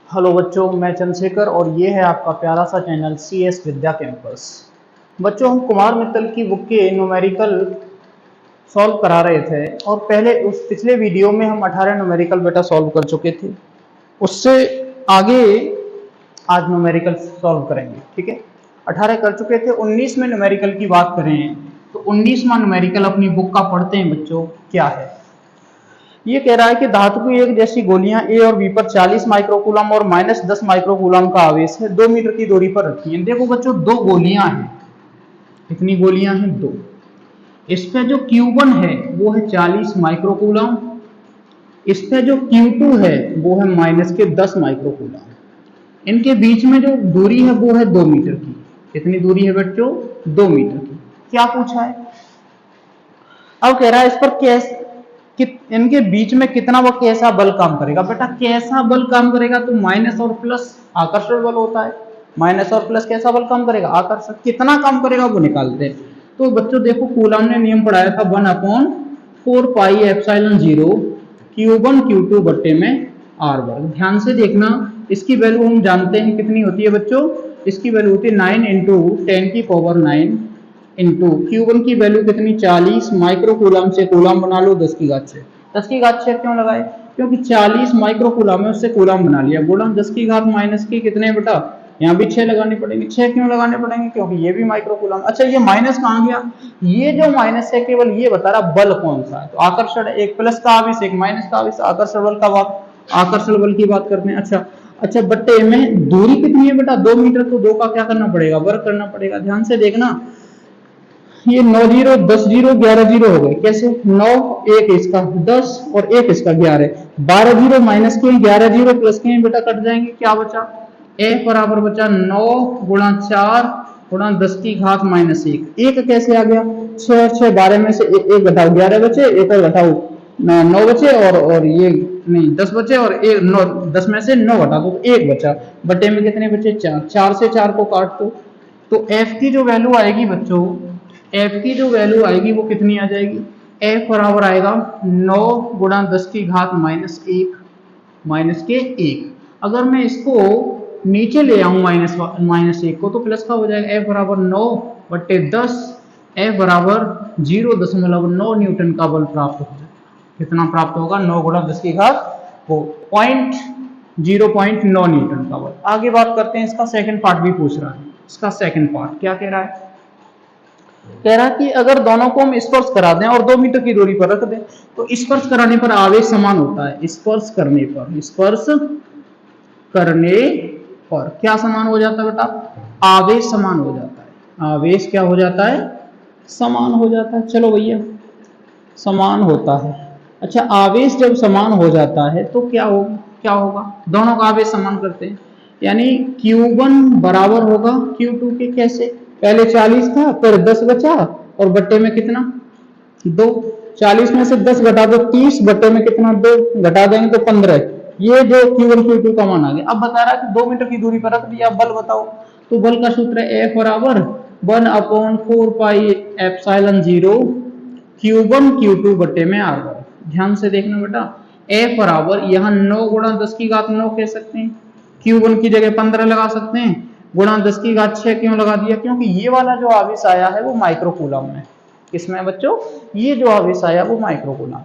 Hello बच्चों, मैं चंद्रशेखर और ये है आपका प्यारा सा चैनल CS विद्या कैंपस। बच्चों, हम कुमार मित्तल की बुक के न्यूमेरिकल सॉल्व करा रहे थे और पहले उस पिछले वीडियो में हम 18 न्यूमेरिकल बेटा सॉल्व कर चुके थे। उससे आगे आज न्यूमेरिकल सॉल्व करेंगे, ठीक है। 18 कर चुके थे, 19 में न्यूमेरिकल की बात करें तो 19वां न्यूमेरिकल अपनी बुक का पढ़ते हैं बच्चों। क्या है ये? कह रहा है कि धातु की एक जैसी गोलियां ए और बी पर 40 माइक्रोकूलम और -10 माइक्रोकूलम का आवेश है 2 मीटर की दूरी पर रखी है। देखो बच्चों, दो गोलियां हैं। कितनी गोलियां हैं? दो। इस पे जो Q1 है वो है 40 माइक्रोकूलम, इस पे जो Q2 है वो है -10 माइक्रोकूलम। इनके बीच में जो दूरी है वो है 2 मीटर की। कितनी दूरी है बच्चों? 2 मीटर की। क्या पूछा है? अब कह रहा है इस पर कैसे कि इनके बीच में कितना व कैसा बल काम करेगा। बेटा कैसा बल काम करेगा? तो माइनस और प्लस आकर्षण बल होता है। माइनस और प्लस कैसा बल काम करेगा? आकर्षण। कितना काम करेगा वो निकालते हैं। तो बच्चों देखो, कूलम ने नियम पढ़ाया था 1/4πε0 Q1 Q2 बट्टे में R वर्ग। ध्यान से देखना, इसकी वैल्यू हम जानते हैं कितनी होती है बच्चों। इसकी वैल्यू होती है 9 × 10⁹ इंटू Q1 की वैल्यू कितनी? 40 माइक्रोकूलम से कूलम बना लो 10⁶। 10⁶ क्यों लगाए? क्योंकि 40 माइक्रोकूलम है, उससे कूलम बना लिया। गुणा 10⁻⁻ के कितने बेटा? यहाँ भी 6 लगाने पड़ेंगे। 6 क्यों लगाने पड़ेंगे? क्योंकि ये भी माइक्रोकूलम। अच्छा, ये माइनस कहाँ गया? ये जो माइनस है केवल ये बता रहा बल कौन सा है। तो आकर्षण, एक प्लस का आवेश एक माइनस का आवेश। आकर्षण बल का बात, आकर्षण बल की बात करते हैं। अच्छा बट्टे में दूरी कितनी है बेटा? 2 मीटर। तो 2 का क्या करना पड़ेगा? वर्ग करना पड़ेगा। ध्यान से देखना, ये 9 0 10 0 11 0 हो गए। कैसे? 9 एक इसका 10 और एक इसका 11, 12 0 माइनस के 11 0 प्लस के बेटा कट जाएंगे। क्या बचा? F बराबर बचा 9 × 4 × 10⁻⁻1। एक कैसे आ गया? 6 और 6 12 में से एक घटाओ, 11 बचे, एक और घटाओ 9 बचे, और ये नहीं 10 बचे, और एक 9, 10 में से 9 घटा दो तो एक बचा। बटे में कितने बचे? 4। 4 से 4 को काट दो तो F की जो वैल्यू आएगी बच्चों, F की जो वैल्यू आएगी वो कितनी आ जाएगी? F बराबर आएगा 9 × 10⁻⁻1 माइनस के 1। अगर मैं इसको नीचे ले आऊं -1 को तो प्लस का हो जाएगा। F बराबर 9/10, F बराबर 0.9 न्यूटन का बल प्राप्त होगा। कितना प्राप्त होगा? 9 × 10⁻0.9 न्यूटन का बल। आगे बात करते हैं, इसका सेकंड पार्ट भी पूछ रहा है। इसका सेकंड पार्ट क्या कह रहा है? कह रहा है कि अगर दोनों को हम स्पर्श करा दें और 2 मीटर की दूरी पर रख दें तो स्पर्श कराने पर आवेश समान होता है। स्पर्श करने पर क्या समान हो जाता है बेटा? आवेश समान हो जाता है। आवेश क्या हो जाता है? समान हो जाता है। चलो भैया, समान होता है। अच्छा, आवेश जब समान हो जाता है तो क्या होगा? दोनों का आवेश समान करते हैं, यानी Q1 बराबर होगा Q2 के। कैसे? पहले 40 था, फिर 10 बचा, और बट्टे में कितना? 2। 40 में से 10 घटा दो 30, बट्टे में कितना? 2 घटा देंगे तो 15। ये जो Q1 Q2 का मान आ गया। अब बता रहा है कि 2 मीटर की दूरी पर रख दिया। बल बताओ। तो बल का सूत्र है F बराबर 1/4πε0 Q1 Q2 बट्टे में R वर्ग। ध्यान से देखना बेटा, F बराबर यहाँ 9 × 10⁹ कह सकते हैं, Q1 की जगह 15 लगा सकते हैं, गुणा 10⁶ क्यों लगा दिया? क्योंकि ये वाला जो आवेश आया है वो माइक्रोकूलम में। किसमें बच्चों? ये जो आवेश आया वो माइक्रोकूलम में।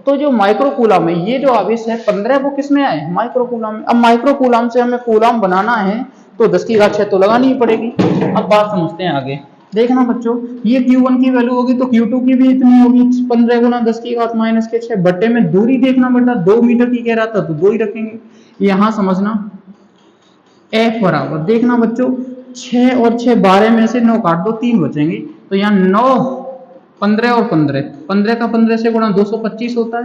तो जो माइक्रोकूलम में ये जो आवेश है 15, वो किसमें आए? माइक्रोकूलम में। अब माइक्रोकूलम से हमें कूलम बनाना है तो 10⁶ तो लगानी ही पड़ेगी। अब बात समझते हैं आगे। देखना बच्चों, ये Q1 की वैल्यू होगी तो Q2 की भी इतनी होगी, 15 × 10⁻⁻6। बट्टे में दूरी देखना बेटा, 2 मीटर की कह रहा था तो 2 ही रखेंगे। यहां समझना, F बराबर देखना बच्चों, 6 और 6 12 में से 9 काट दो, 3 बचेंगे। तो यहाँ 9 15 और 15 का 15 से गुणा 225 होता है,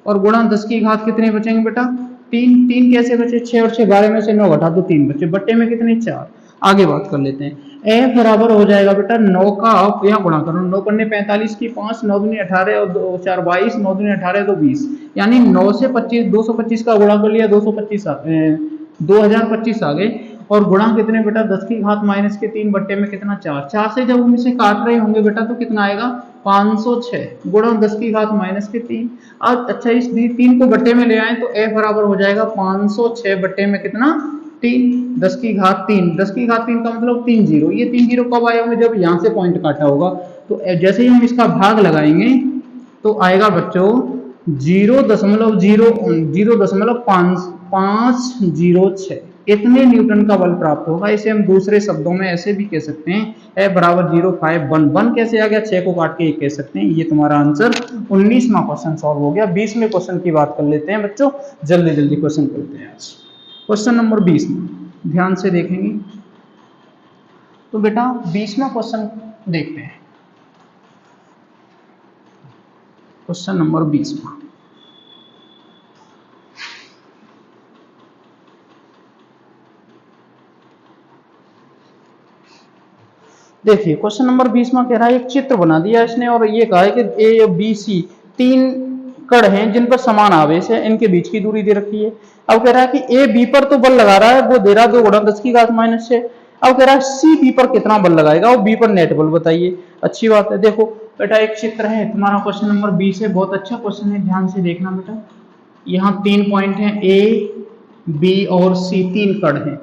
और गुणा 10⁻⁻ कितने बचेंगे बेटा? 3। 3 कैसे बचे? 6 और 6 12 में से 9 घटा दो, 3 बचे। बट्टे में कितने? 4। आगे बात कर लेते हैं। F बराबर हो जाएगा बेटा 9 का यहाँ गुणा करो, 9 पन्ने 45 की 5, 9 दूनी 18 और 2 4 22, 9 दूनी 18 तो 20, यानी 9 से 25, 225 का गुणा कर लिया, 2025 आ गए। और गुणा कितने बेटा? 10⁻⁻3 बट्टे में कितना? 4। 4 से जब हम इसे काट रहे होंगे बेटा तो कितना आएगा? 506 गुणा 10 की घात माइनस के 3। अब अच्छा इस 3 को बट्टे में ले आए तो f बराबर हो जाएगा 506 बट्टे में कितना 3, 10 की घात 3, 10 की घात 3 का मतलब 3 जीरो। ये 3 जीरो कब आया होगा जब यहाँ से पॉइंट काटा होगा। तो जैसे ही हम इसका भाग लगाएंगे तो आएगा बच्चों 0.506 इतने न्यूटन का बल प्राप्त होगा। इसे हम दूसरे शब्दों में ऐसे भी कह सकते हैं F बराबर 0.511 कैसे आ गया, 6 को काट के ये कह सकते हैं। ये तुम्हारा आंसर 19वां क्वेश्चन सॉल्व हो गया। 20वें क्वेश्चन की बात कर लेते हैं बच्चों, जल्दी जल्दी क्वेश्चन करते हैं आज। क्वेश्चन नंबर 20 में ध्यान से देखेंगे तो बेटा 20वां क्वेश्चन देखते हैं। क्वेश्चन नंबर 20वां देखिए, क्वेश्चन नंबर 20वां कह रहा है एक चित्र बना दिया इसने और ये कहा है कि ए और बी सी 3 कण हैं जिन पर समान आवेश है, इनके बीच की दूरी दे रखी है। अब कह रहा है कि ए बी पर तो बल लगा रहा है, वो दे रहा है 2 गुणा 10 की घात माइनस 6। अब कह रहा है सी बी पर कितना बल लगाएगा और बी पर नेट बल बताइए। अच्छी बात है, देखो बेटा एक चित्र है तुम्हारा, क्वेश्चन नंबर 20 है, बहुत अच्छा क्वेश्चन है, ध्यान से देखना बेटा। यहाँ 3 पॉइंट है ए बी और सी, 3 कण है,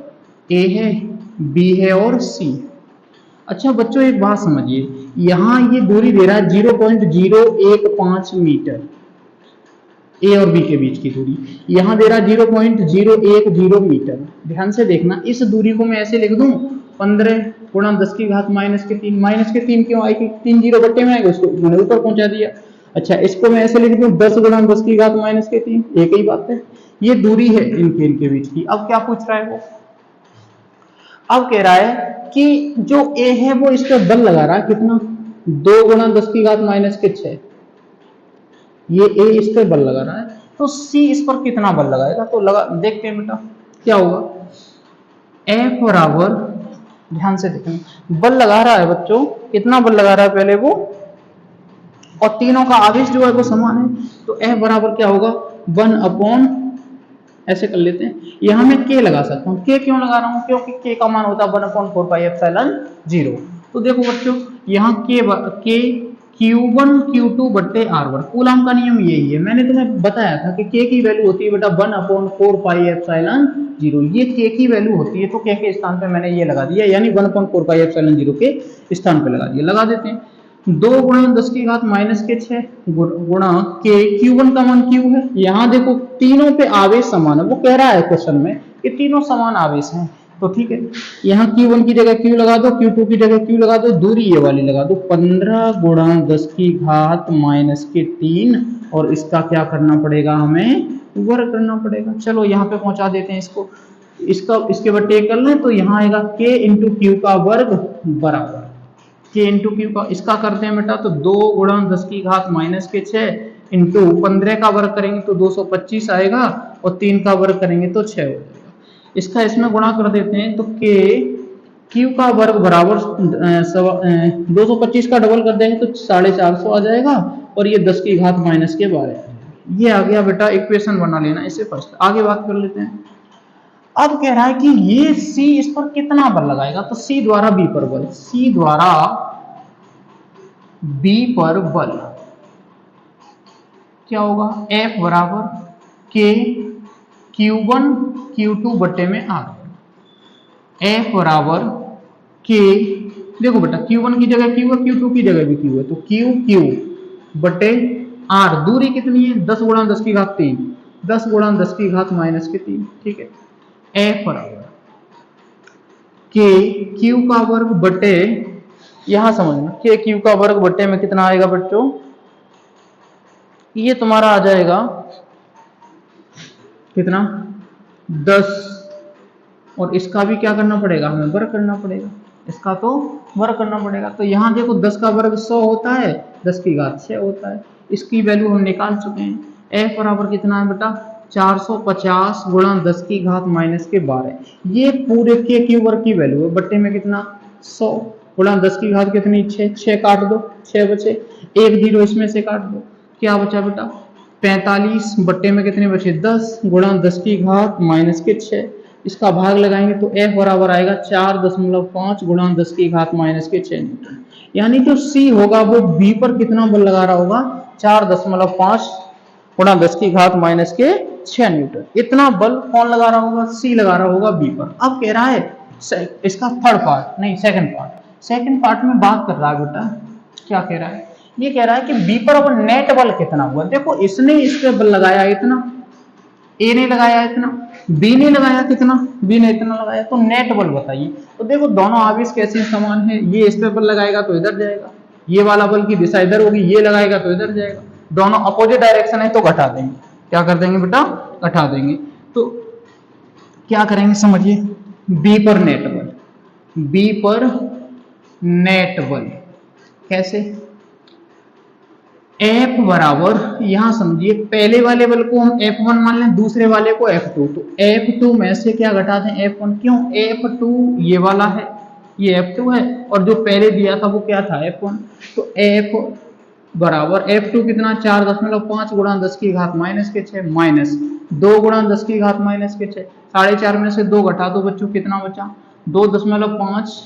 ए है बी है और सी। अच्छा बच्चों एक बात समझिए, यहां ये दूरी दे रहा है 0.015 मीटर, ए और बी के बीच की दूरी यहां दे रहा है 0.010 मीटर। ध्यान से देखना, इस दूरी को मैं ऐसे लिख दूं 15 गुणा 10 की घात माइनस के 3। माइनस के 3 क्यों आई, 3 जीरो बट्टे में आएगा, उसको मैंने ऊपर पहुंचा दिया। अच्छा इसको मैं ऐसे लिख दूं 10 गुणा 10 की घात माइनस के 3, एक ही बात है। ये दूरी है इनके बीच की। अब क्या पूछ रहा है वो, अब कह रहा है कि जो ए है वो इस पर बल लगा रहा है कितना, 2 गुणा 10 की घात माइनस के 6। ये ए इस पर बल लगा रहा है, तो सी इस पर कितना बल लगाएगा। तो लगा देखते हैं बेटा क्या होगा। एफ बराबर, ध्यान से देखें, बल लगा रहा है बच्चों, कितना बल लगा रहा है पहले वो, और तीनों का आवेश जो है वो समान है। तो एफ बराबर क्या होगा 1 ऐसे कर लेते हैं। यहां मैं के लगा सकता हूं, के क्यों लगा रहा हूं, क्योंकि के का मान होता है 1/4πε0। तो देखो बच्चों यहाँ के Q1 Q2 बट्टे R1, कूलम का नियम यही है, मैंने तुम्हें बताया था कि के की वैल्यू होती है बेटा 1/4πε0। ये के की वैल्यू होती है, तो के के स्थान पे मैंने ये लगा दिया, यानी 1/4πε0 के स्थान पे लगा दिया। लगा देते हैं 2 गुणा 10 की घात माइनस के 6 गुणा के, Q1 का मान Q है। यहाँ देखो तीनों पे आवेश समान है, वो कह रहा है क्वेश्चन में कि तीनों समान आवेश हैं, तो ठीक है। यहाँ Q1 की जगह Q लगा दो, Q2 की जगह Q लगा दो, दूरी ये वाली लगा दो 15 गुणा 10 की घात माइनस के 3, और इसका क्या करना पड़ेगा, हमें वर्ग करना पड़ेगा। चलो यहाँ पे पहुंचा देते हैं इसको, इसके बट्टे कर लें तो यहाँ आएगा K इंटू Q का वर्ग बराबर K इंटू Q का, इसका करते हैं बेटा तो 2 गुणा 10 की घात माइनस के 6 इंटू 15 का वर्ग करेंगे तो 225 आएगा, और 3 का वर्ग करेंगे तो 6 हो जाएगा। इसका इसमें गुणा कर देते हैं तो K Q का वर्ग बराबर 225 का डबल कर देंगे तो 450 आ जाएगा, और ये 10 की घात माइनस के 12। ये आ गया बेटा, इक्वेशन बना लेना इसे फर्स्ट। आगे बात कर लेते हैं। अब कह रहा है कि ये C इस पर कितना बल लगाएगा, तो C द्वारा B पर बल, C द्वारा B पर बल क्या होगा, F बराबर K Q1 Q2 बट्टे में R1। F बराबर K, देखो बेटा Q1 की जगह Q है, Q2 की जगह भी Q है, तो Q बट्टे R, दूरी कितनी है 10 गुणा 10 की घात 3, 10 गुणा 10 की घात माइनस के 3, ठीक है। F बराबर K Q का वर्ग बटे, यहां समझना K Q का वर्ग बटे में कितना आएगा बच्चों, ये तुम्हारा आ जाएगा कितना 10, और इसका भी क्या करना पड़ेगा, हमें वर्ग करना पड़ेगा, इसका तो वर्ग करना पड़ेगा। तो यहाँ देखो 10 का वर्ग 100 होता है, 10 की घात 6 होता है, इसकी वैल्यू हम निकाल चुके हैं। F बराबर कितना है बेटा 450 गुणा 10 की घात माइनस के 12। ये पूरे के Q वर्ग की वैल्यू है, बट्टे में कितना 100 गुणा 10 की घात कितनी 6, 6 काट दो 6 बचे, एक जीरो इसमें से काट दो, क्या बचा बेटा 45 बट्टे में कितने बचे 10 गुणा 10 की घात माइनस के 6। इसका भाग लगाएंगे तो F बराबर आएगा 4.5 गुणा 10 की घात माइनस के 6 न्यूटन। यानी जो सी होगा वो बी पर कितना बल लगा रहा होगा, 4.5 गुणा 10 की घात माइनस के 6 न्यूटन। इतना बल कौन लगा रहा होगा, सी लगा रहा होगा बी पर। अब कह रहा है इसका थर्ड पार्ट, नहीं सेकंड पार्ट में बात कर रहा है बेटा, क्या कह रहा है, ये कह रहा है कि बी पर अब नेट बल कितना हुआ। देखो इसने इस पे बल लगाया इतना, ए ने लगाया इतना, बी ने लगाया कितना, बी ने इतना लगाया, तो नेट बल बताइए। तो देखो दोनों आवेश कैसे समान है, ये इस पे बल लगाएगा तो इधर जाएगा, ये वाला बल की दिशा इधर होगी, ये लगाएगा तो इधर जाएगा, दोनों अपोजिट डायरेक्शन है तो घटा देंगे। क्या कर देंगे बेटा, घटा देंगे। तो क्या करेंगे समझिए, बी पर नेट बल, बी पर नेट बल कैसे, F बराबर, यहां समझिए पहले वाले बल को हम F1 मान लें, दूसरे वाले को F2, तो F2 में से क्या घटा दें F1, क्यों, F2 ये वाला है, ये F2 है, और जो पहले दिया था वो क्या था F1, तो F बराबर F2 कितना 4.5 गुणा 10 की घात माइनस के 6 माइनस 2 गुणा 10 की घात माइनस के 6, 4.5 में से 2 घटा दो बच्चों, कितना बचा 2.5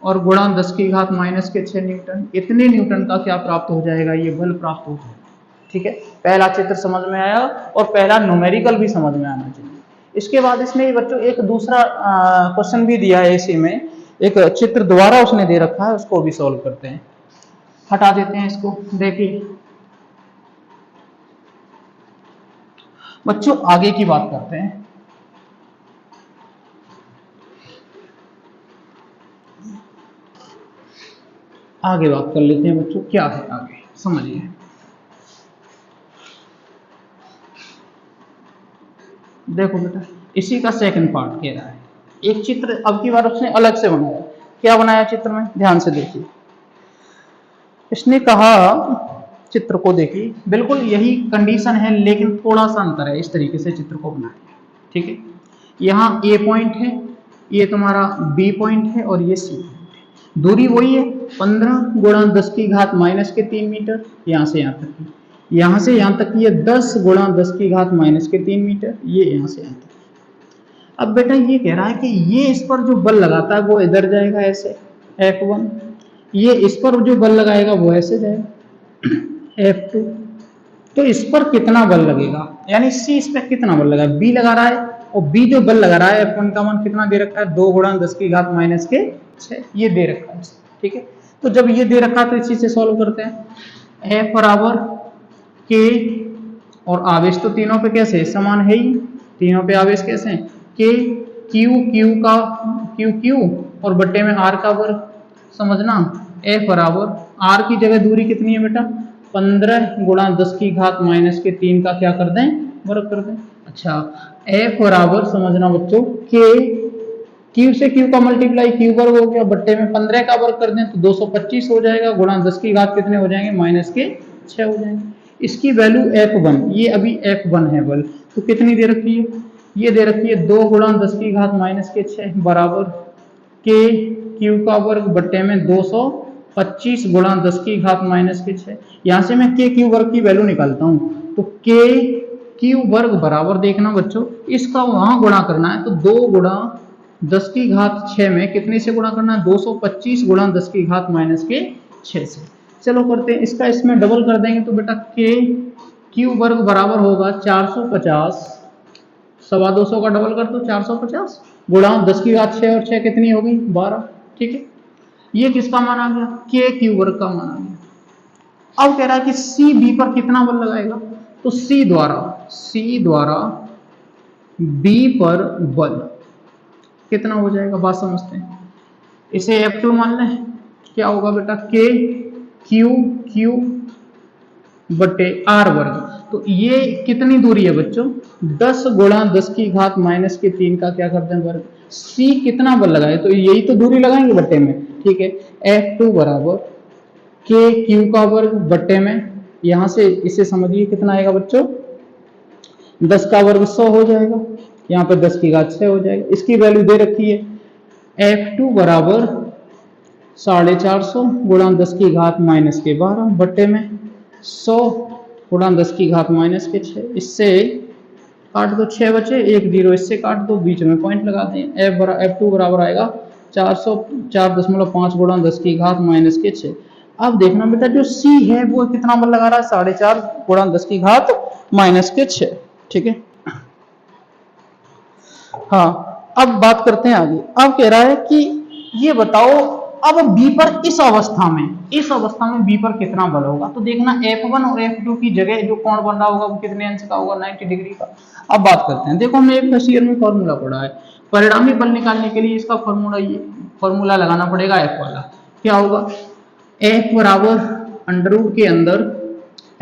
और गुणा 10 की घात माइनस के 6 न्यूटन। इतने न्यूटन का क्या प्राप्त हो जाएगा, ये बल प्राप्त हो जाएगा। ठीक है, पहला चित्र समझ में आया और पहला न्यूमेरिकल भी समझ में आना चाहिए। इसके बाद इसमें बच्चों एक दूसरा क्वेश्चन भी दिया है, इसी में एक चित्र द्वारा उसने दे रखा है, उसको भी सॉल्व करते हैं। हटा देते हैं इसको। देखिए बच्चों आगे की बात करते हैं। आगे बात कर लेते हैं बच्चों, क्या है आगे समझिए। देखो बेटा इसी का सेकंड पार्ट कह रहा है, एक चित्र अब की बार उसने अलग से बनाया। क्या बनाया चित्र में, ध्यान से देखिए। इसने कहा, चित्र को देखिए, बिल्कुल यही कंडीशन है लेकिन थोड़ा सा अंतर है, इस तरीके से चित्र को बनाया। ठीक है, यहाँ ए पॉइंट है, ये तुम्हारा बी पॉइंट है और ये सी पॉइंट है। दूरी वही है 15 गुणा 10 की घात माइनस के 3 मीटर, यहाँ से यहाँ तक की, यहाँ से यहाँ तक ये 10 गुणा 10 की घात माइनस के 3 मीटर, ये यहाँ से यहाँ तक। अब बेटा ये कह रहा है कि ये इस पर जो बल लगाता है वो इधर जाएगा ऐसे F1, ये इस पर जो बल लगाएगा वो ऐसे जाएगा F2। तो इस पर कितना बल लगेगा, यानी सी इस पर कितना बल लगा, बी लगा रहा है, और बी जो बल लगा रहा है F1 का मान कितना दे रखा है, 2 गुणा 10 की घात माइनस के 6, ये दे रखा है। ठीक है, तो जब ये दे रखा है तो इसी से सॉल्व करते हैं। F बराबर K, और आवेश तो तीनों पे कैसे समान है ही, तीनों पे आवेश कैसे हैं, K Q और बट्टे में R का वर्ग, समझना। F बराबर R की जगह दूरी कितनी है बेटा, 15 गुणा 10 की घात माइनस के 3 का क्या कर दें, वर्ग कर दें। अच्छा, F बराबर समझना बच्चों, K Q से Q का मल्टीप्लाई Q वर्ग हो गया, बट्टे में 15 का वर्ग कर दें तो 225 हो जाएगा, गुणा 10 की घात कितने हो जाएंगे, माइनस के 6 हो जाएंगे। इसकी वैल्यू F1, ये अभी F1 है बल, तो कितनी दे रखी है, ये दे रखी है 2 गुणा 10 की घात माइनस के 6 बराबर K Q का वर्ग बट्टे में 225 गुणा 10 की घात माइनस के 6। यहाँ से मैं K Q वर्ग की वैल्यू निकालता हूँ, तो K Q वर्ग बराबर, देखना बच्चों इसका वहां गुणा करना है, तो 2 गुणा 10 की घात 6 में कितने से गुणा करना है, 225 गुणा 10 की घात माइनस के 6 से। चलो करते हैं, इसका इसमें डबल कर देंगे तो बेटा K Q वर्ग बराबर होगा 450, 250 का डबल कर दो 450 गुणा 10 की घात 6 और 6 कितनी हो गई 12। ठीक है, ये किसका मान आ गया, K Q वर्ग का मान आ गया। अब कह रहा है कि C B पर कितना बल लगाएगा, तो C द्वारा B पर बल कितना हो जाएगा, बात समझते हैं। इसे F2 मान लें, क्या होगा बेटा K Q बटे R वर्ग, तो ये कितनी दूरी है बच्चों, 10 गुणा 10 की घात माइनस के 3 का क्या करते हैं वर्ग। C कितना बल लगाए, तो यही तो दूरी लगाएंगे बट्टे में। ठीक है, F2 बराबर K Q का वर्ग बट्टे में, यहां से इसे समझिए कितना आएगा बच्चों, 10 का वर्ग 100 हो जाएगा, यहाँ पे 10 की घात 6 हो जाएगा। इसकी वैल्यू दे रखी है F2 बराबर 450 गुणा 10 की घात माइनस के 12 बट्टे में 100 गुणा 10 की घात माइनस के 6। इससे काट दो, 6 बचे, 1 0 इससे काट दो, बीच में पॉइंट लगा दें। F2 बराबर आएगा 404.5 गुणा 10 की घात माइनस के 6। अब देखना बेटा जो C है वो कितना बल लगा रहा है, 4.5 गुणा 10 की घात माइनस के 6। ठीक है, हाँ अब बात करते हैं आगे। अब कह रहा है कि ये बताओ अब B पर इस अवस्था में B पर कितना बल होगा। तो देखना F1 और F2 की जगह जो कोण बन रहा होगा वो कितने अंश का होगा, 90 डिग्री का। अब बात करते हैं, देखो हमने एक फर्स्ट ईयर में फॉर्मूला पढ़ा है, परिणामी बल निकालने के लिए इसका फॉर्मूला लगाना पड़ेगा F वाला। क्या होगा, F बराबर अंडर रूट के अंदर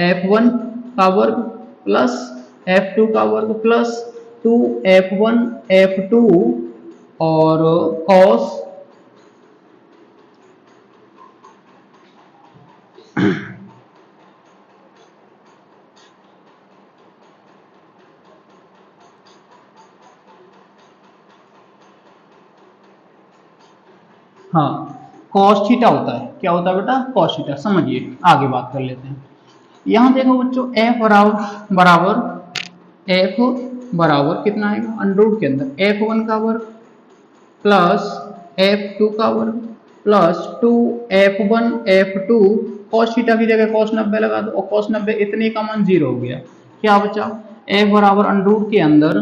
F1 का वर्ग प्लस F2 का वर्ग प्लस 2F1 F2 और cos हाँ cos थीटा होता है। क्या होता है बेटा, cos थीटा। समझिए, आगे बात कर लेते हैं। यहां देखो बच्चों F बराबर कितना आएगा, अंडर रूट के अंदर F1 का वर्ग प्लस F2 का वर्ग plus 2F1 F2 cos theta की जगह cos 90 लगा दो और cos 90 इतने का मान 0 हो गया। क्या बचा, F बराबर अंडर रूट के अंदर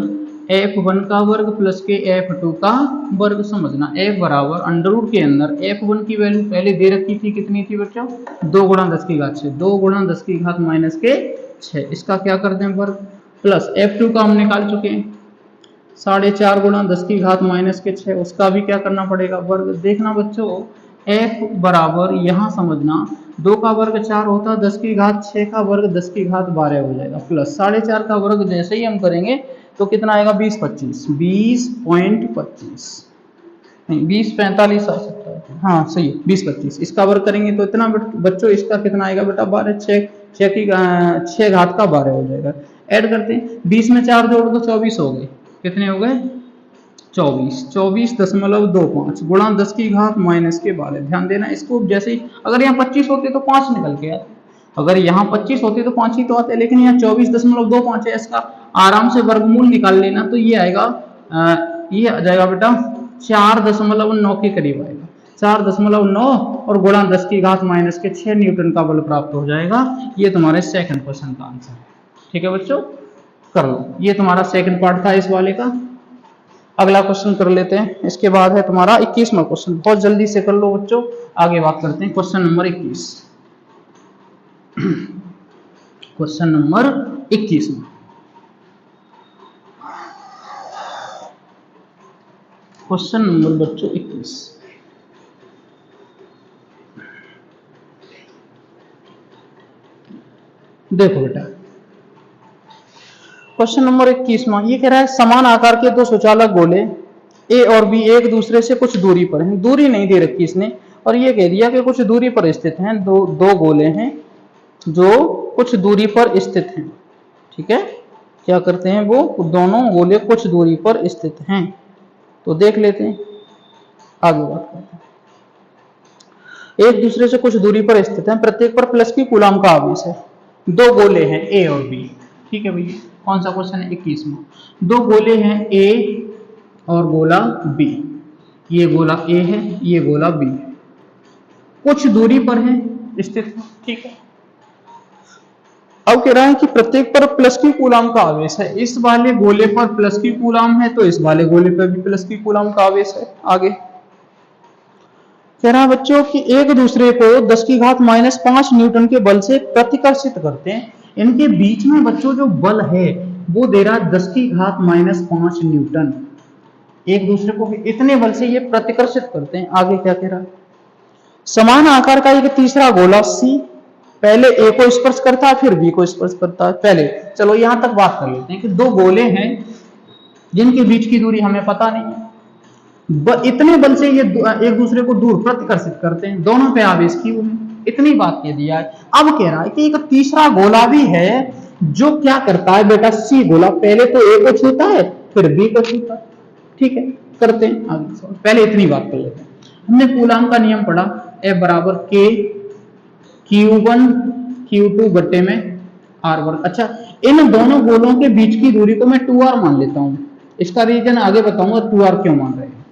F1 का वर्ग प्लस के F2 का वर्ग। समझना F बराबर अंडर रूट के अंदर F1 की वैल्यू पहले दे रखी थी, कितनी थी बच्चों, 2 गुणा 10 की घात 6, 2 गुणा 10 की घात माइनस के 6, इसका क्या कर दें वर्ग, प्लस F2 का हम निकाल चुके हैं 4.5 गुणा 10 की घात माइनस के 6, उसका भी क्या करना पड़ेगा वर्ग। देखना बच्चों F बराबर यहाँ समझना 2 का वर्ग 4 होता है, 10 की घात 6 का वर्ग 10 की घात 12 हो जाएगा, प्लस 4.5 का वर्ग जैसे ही हम करेंगे तो कितना आएगा 20.25 नहीं 20.45 आ सकता है, हाँ सही 20.25। इसका वर्ग करेंगे तो इतना बच्चों इसका कितना आएगा बेटा 12, 6 घात का 12 हो जाएगा। ऐड करते हैं, 20 में 4 जोड़ दो 24 हो गए, कितने हो गए 24.25 गुणा 10 की घात माइनस के 12। ध्यान देना इसको, जैसे ही अगर यहाँ 25 होते तो 5 निकल के आते, अगर यहाँ 25 होते तो 5 ही तो आते, लेकिन यहाँ 24.25 है, इसका आराम से वर्गमूल निकाल लेना तो ये आएगा ये आ जाएगा बेटा 4.9 के करीब आएगा, 4.9 और गुणा 10 की घात माइनस के 6 न्यूटन का बल प्राप्त हो जाएगा। ये तुम्हारे सेकंड क्वेश्चन का आंसर है। ठीक है बच्चों, कर लो, ये तुम्हारा सेकंड पार्ट था इस वाले का। अगला क्वेश्चन कर लेते हैं, इसके बाद है तुम्हारा 21वां क्वेश्चन, बहुत जल्दी से कर लो बच्चों। आगे बात करते हैं क्वेश्चन नंबर 21। क्वेश्चन नंबर 21 में क्वेश्चन नंबर बच्चों 21, देखो बेटा क्वेश्चन नंबर 21 में ये कह रहा है समान आकार के दो सुचालक गोले ए और बी एक दूसरे से कुछ दूरी पर हैं, दूरी नहीं दे रखी इसने, और ये कह दिया कि कुछ दूरी पर स्थित हैं, दो गोले हैं जो कुछ दूरी पर स्थित हैं। ठीक है, क्या करते हैं वो दोनों गोले कुछ दूरी पर स्थित हैं। तो देख लेते हैं, आगे बात करते हैं। एक दूसरे से कुछ दूरी पर स्थित हैं, प्रत्येक पर प्लस की कूलाम का आवेश है, दो गोले हैं ए और बी। ठीक है भैया, कौन सा क्वेश्चन है 21 में, दो गोले हैं ए और गोला बी, ये गोला ए है ये गोला बी है, कुछ दूरी पर है स्थित। ठीक है, अब कह रहा है कि प्रत्येक पर प्लस की कूलाम का आवेश है, इस वाले गोले पर प्लस की कूलाम है तो इस वाले गोले पर भी प्लस की कूलाम का आवेश है। आगे कह रहा है बच्चों कि एक दूसरे को 10 की घात -5 न्यूटन के बल से प्रतिकर्षित करते हैं, इनके बीच में बच्चों जो बल है वो दे रहा है 10 की घात -5 न्यूटन, एक दूसरे को इतने बल से ये प्रतिकर्षित करते हैं। आगे क्या कह रहा है, समान आकार का एक तीसरा गोला सी पहले ए को स्पर्श करता है फिर बी को स्पर्श करता है। पहले चलो यहां तक बात कर लेते हैं कि दो गोले हैं जिनके बीच की दूरी हमें पता नहीं है, इतने बल से ये एक दूसरे को दूर प्रतिकर्षित करते हैं, दोनों पे आवेश क्यू है, इतनी बात कह दिया है। अब कह रहा है कि एक तीसरा गोला भी है जो क्या करता है बेटा, सी गोला पहले तो ए को छूता है फिर बी को छूता है। ठीक है, करते हैं आगे, पहले इतनी बात कर लेते हैं। हमने कूलाम का नियम पढ़ा, F बराबर के Q1 Q2 बट्टे में R वर्ग। अच्छा, इन दोनों गोलों के बीच की दूरी को मैं 2R मान लेता हूं, इसका रीजन आगे बताऊंगा 2R क्यों मान रहे हैं।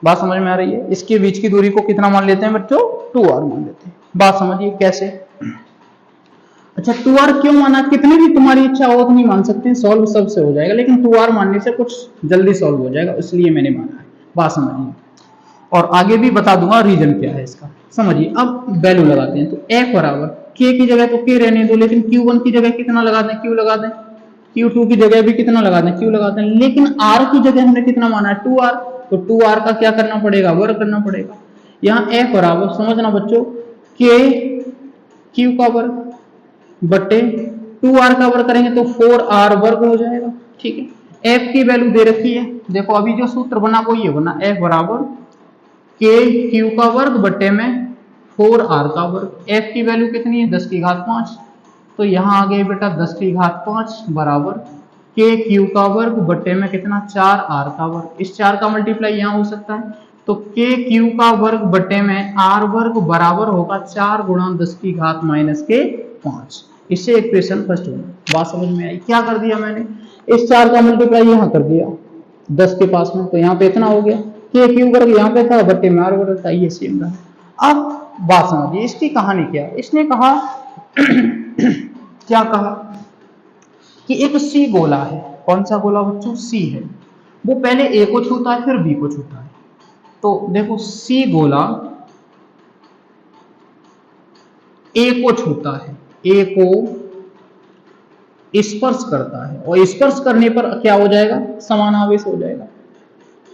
बात समझ में आ रही है? इसके बीच की दूरी को कितना मान लेते हैं बच्चों? 2r मान लेते हैं। बात समझिए कैसे। अच्छा 2r क्यों माना? कितनी भी तुम्हारी इच्छा हो उतनी मान सकते हैं, सॉल्व सबसे हो जाएगा, लेकिन 2r मानने से कुछ जल्दी सॉल्व हो जाएगा, इसलिए मैंने माना है। बात समझिए, और आगे भी बता दूंगा रीजन क्या है इसका। समझिए, अब वैल्यू लगाते हैं। तो f बराबर k की जगह तो k रहने दो, लेकिन q1 की जगह कितना लगा दें? q लगा दें। q2 की जगह भी कितना लगा दें? q लगा दें। लेकिन r की जगह हमने कितना माना है? 2r। तो 2r का क्या करना पड़ेगा? वर्ग करना पड़ेगा। यहाँ f बराबर समझना बच्चों, k q का वर्ग बटे 2r का वर्ग करेंगे तो 4r वर्ग हो जाएगा। ठीक है, f की वैल्यू दे रखी है, देखो अभी जो सूत्र बना वो ये बना, f बराबर k q का वर्ग बटे में 4r का वर्ग। f की वैल्यू कितनी है? 10 की घात 5। तो यहाँ आ गए बेटा 10 की घात 5 बराबर k q का वर्ग बटे में कितना? 4r का वर्ग। इस 4 का मल्टीप्लाई यहाँ हो सकता है, तो k q का वर्ग बटे में r वर्ग बराबर होगा 4 गुणा 10 की घात माइनस के 5। इससे इक्वेशन फर्स्ट होगा। बात समझ में आई? क्या कर दिया मैंने? इस 4 का मल्टीप्लाई यहाँ कर दिया 10 के पास में, तो यहाँ पे इतना हो गया, k q वर्ग यहाँ पे था बटे में r वर्ग था, ये सेम रहा। अब बात समझिए, इसकी कहानी क्या है। इसने कहा क्या कहा कि एक सी गोला है। कौन सा गोला बच्चों? सी है। वो पहले ए को छूता है फिर बी को छूता है। तो देखो सी गोला ए को छूता है, ए को स्पर्श करता है, और स्पर्श करने पर क्या हो जाएगा? समान आवेश हो जाएगा।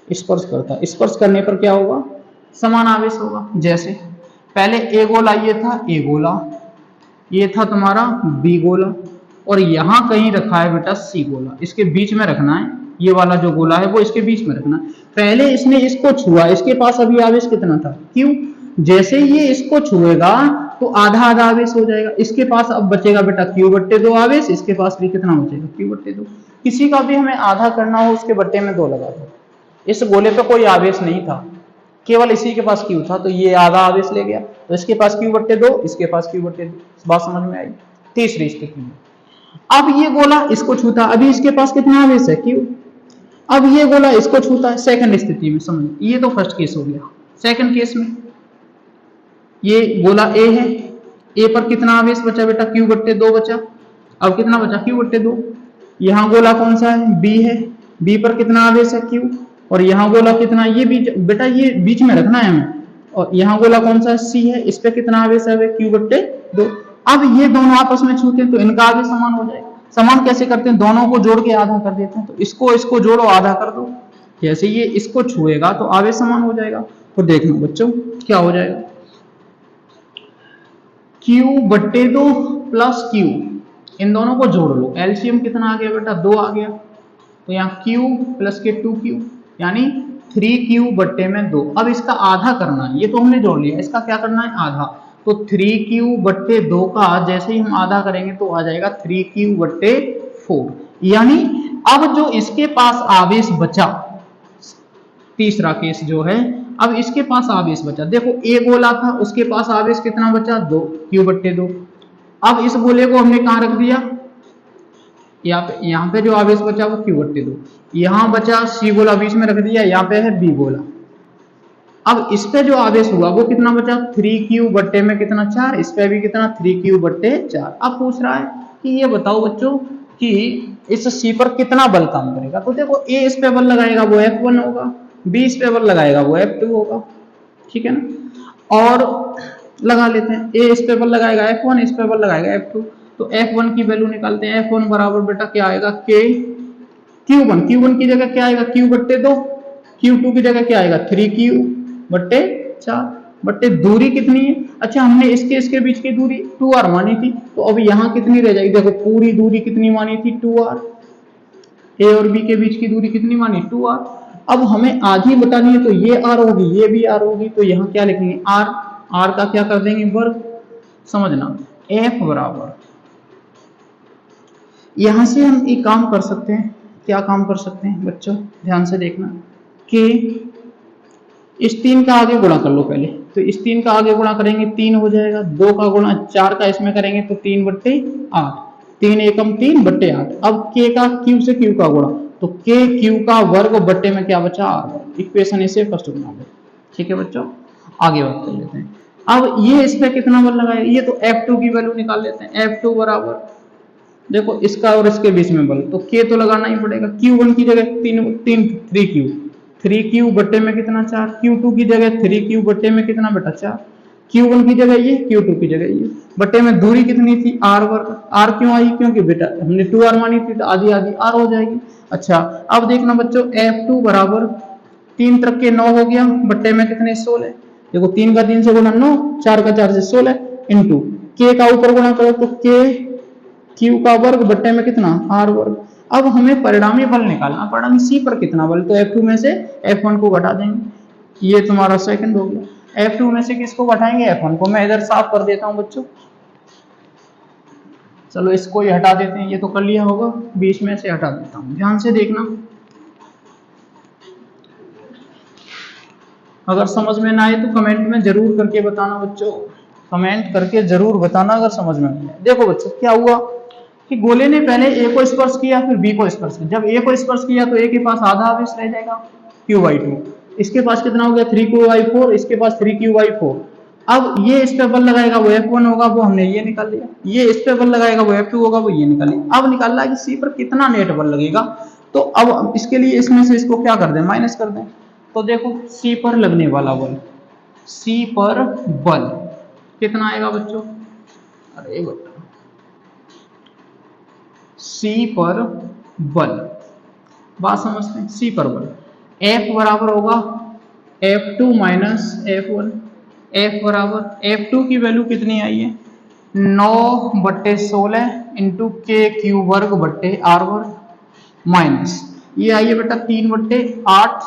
स्पर्श करता है, स्पर्श करने पर क्या होगा? समान आवेश होगा। जैसे पहले ए गोला ये था, ए गोला ये था तुम्हारा बी गोला, और यहां कहीं रखा है बेटा सी गोला, इसके बीच में रखना है। ये वाला जो गोला है वो इसके बीच में रखना है। पहले इसने इसको छुआ, इसके पास अभी आवेश कितना था? क्यों? जैसे ये इसको छुएगा तो आधा आधा आवेश हो जाएगा। इसके पास अब बचेगा बेटा q बट्टे 2 आवेश, इसके पास भी कितना बचेगा? q बट्टे 2। किसी का भी हमें आधा करना हो उसके बट्टे में 2 लगा दो। इस गोले पे कोई आवेश नहीं था, केवल इसी के पास q था, तो ये आधा आवेश ले गया, तो इसके पास q बट्टे 2, इसके पास q बट्टे 2। बात समझ में आई? तीसरी स्थिति में अब ये गोला इसको छूता, अभी इसके पास कितना आवेश है? q। अब ये गोला इसको छूता है सेकंड स्थिति में। समझ, ये तो फर्स्ट केस हो गया। सेकंड केस में ये गोला ए है, ए पर कितना आवेश बचा बेटा? q बट्टे 2 बचा। अब कितना बचा? q बट्टे 2। यहाँ गोला कौन सा है? b है, b पर कितना आवेश है? q। और यहाँ गोला कितना? ये बीच बेटा, ये बीच में रखना है हमें। और यहाँ गोला कौन सा है? c है, इस पे कितना आवेश है? q बट्टे 2। अब ये दोनों आपस में छूते हैं तो इनका आवेश समान हो जाएगा। समान कैसे करते हैं? दोनों को जोड़ के आधा कर देते हैं। तो इसको जोड़ो, आधा कर दो। जैसे ये इसको छुएगा तो आवेश समान हो जाएगा। तो देखना बच्चों क्या हो जाएगा, q बट्टे 2 प्लस q, इन दोनों को जोड़ लो। एलसीएम कितना आ गया बेटा? 2 आ गया। तो यहाँ q प्लस के 2q यानी 3q बट्टे में 2। अब इसका आधा करना है, ये तो हमने जोड़ लिया, इसका क्या करना है? आधा। तो 3q बट्टे 2 का जैसे ही हम आधा करेंगे तो आ जाएगा 3q बट्टे 4। यानी अब जो इसके पास आवेश बचा, तीसरा केस जो है, अब इसके पास आवेश बचा। देखो ए गोला था, उसके पास आवेश कितना बचा? 2, q बट्टे 2। अब इस गोले को हमने कहाँ रख दिया? यहाँ पे जो आवेश बचा वो q बट्टे 2। यहाँ बचा सी गोला, बीच में रख दिया, यहाँ पे है बी गोला। अब इस पे जो आवेश हुआ वो कितना बचा? 3q बट्टे में कितना? 4। इस पे भी कितना? 3q बट्टे 4। अब पूछ रहा है कि ये बताओ बच्चों कि इस सी पर कितना बल काम करेगा। तो देखो ए इस पे बल लगाएगा वो F1 होगा, बी इस पे बल लगाएगा वो F2 होगा। ठीक है ना? और लगा लेते हैं, ए इस पे बल लगाएगा F1, इस पे बल लगाएगा F2। तो F1 की वैल्यू निकालते हैं। F1 बराबर बेटा क्या आएगा? K Q1 की जगह क्या आएगा? q बट्टे 2। Q2 की जगह क्या आएगा? 3q बट्टे 4 बट्टे दूरी कितनी है? अच्छा हमने इसके बीच की दूरी 2r मानी थी, तो अब यहाँ कितनी रह जाएगी? देखो पूरी दूरी कितनी मानी थी? 2r। ए और बी के बीच की दूरी कितनी मानी? 2r। अब हमें आधी बतानी है तो ये r होगी, ये भी r होगी, तो यहाँ क्या लिखेंगे? r का क्या कर देंगे? वर्ग। समझना, F बराबर, यहां से हम एक काम कर सकते हैं। क्या काम कर सकते हैं बच्चों? ध्यान से देखना कि इस 3 का आगे गुणा कर लो पहले। तो इस 3 का आगे गुणा करेंगे 3 हो जाएगा, 2 का गुणा 4 का इसमें करेंगे तो 3 बट्टे 8, 3 एकम 3 बट्टे 8। अब k का q से q का गुणा, तो के क्यू का वर्ग बट्टे में क्या बचा आर वर्ग। इक्वेशन इसे फर्स्ट बना लो। ठीक है बच्चों, आगे बात कर लेते हैं। अब ये इस पे कितना बल लगाएगा, ये तो F2 की वैल्यू निकाल लेते हैं। F2 बराबर देखो इसका और इसके बीच में बल, तो K तो लगाना ही पड़ेगा। Q1 की जगह 3Q बट्टे में कितना 4, Q2 की जगह 3Q बट्टे में कितना बेटा 4, Q1 की जगह ये, Q2 की जगह ये, बट्टे में दूरी कितनी थी R वर्ग। R क्यों आई, क्योंकि बेटा हमने 2R मानी थी, तो आधी आधी R हो जाएगी। अच्छा अब देखना बच्चों, F2 बराबर 3 तरफ के 9 हो गया, बट्टे में कितने 16। देखो 3 का 3 से गुणा 9, 4 का 4 से 16 इंटू K का ऊपर गुणा करो तो K Q का वर्ग बट्टे में कितना R वर्ग। अब हमें परिणामी बल निकालना, परिणामी C पर कितना बल, तो F2 में से F1 को घटा देंगे, ये तुम्हारा सेकंड हो गया। F2 में से किसको घटाएंगे, F1 को। मैं इधर साफ कर देता हूं बच्चों, चलो इसको ही हटा देते हैं, ये तो कर लिया होगा, बीच में से हटा देता हूं। ध्यान से देखना, अगर समझ में ना आए तो कमेंट में जरूर करके बताना बच्चों, कमेंट करके जरूर बताना अगर समझ में आए। देखो बच्चों क्या हुआ कि गोले ने पहले ए को स्पर्श किया फिर बी को स्पर्श किया। जब ए को स्पर्श किया तो ए के पास आधा आवेश रह जाएगा Q/2, इसके पास कितना हो गया 3Q/4, इसके पास 3Q/4। अब ये इस पे बल लगाएगा वो F1 होगा, वो हमने ये निकाल लिया। ये इस पे बल लगाएगा वो F2 होगा, वो ये निकाल लिया। अब निकालना है कि C पर कितना नेट बल लगेगा, तो अब इसके लिए इसमें से इसको क्या कर दें, माइनस कर दें। तो देखो C पर लगने वाला बल, C पर बल कितना आएगा बच्चों, अरे बेटा C पर बल, बात समझते हैं। C पर बल F बराबर होगा F2 माइनस F1। F बराबर F2 की वैल्यू कितनी आई है 9/16 इंटू के क्यू वर्ग बट्टे आर वर्ग, माइनस ये आई है बेटा 3/8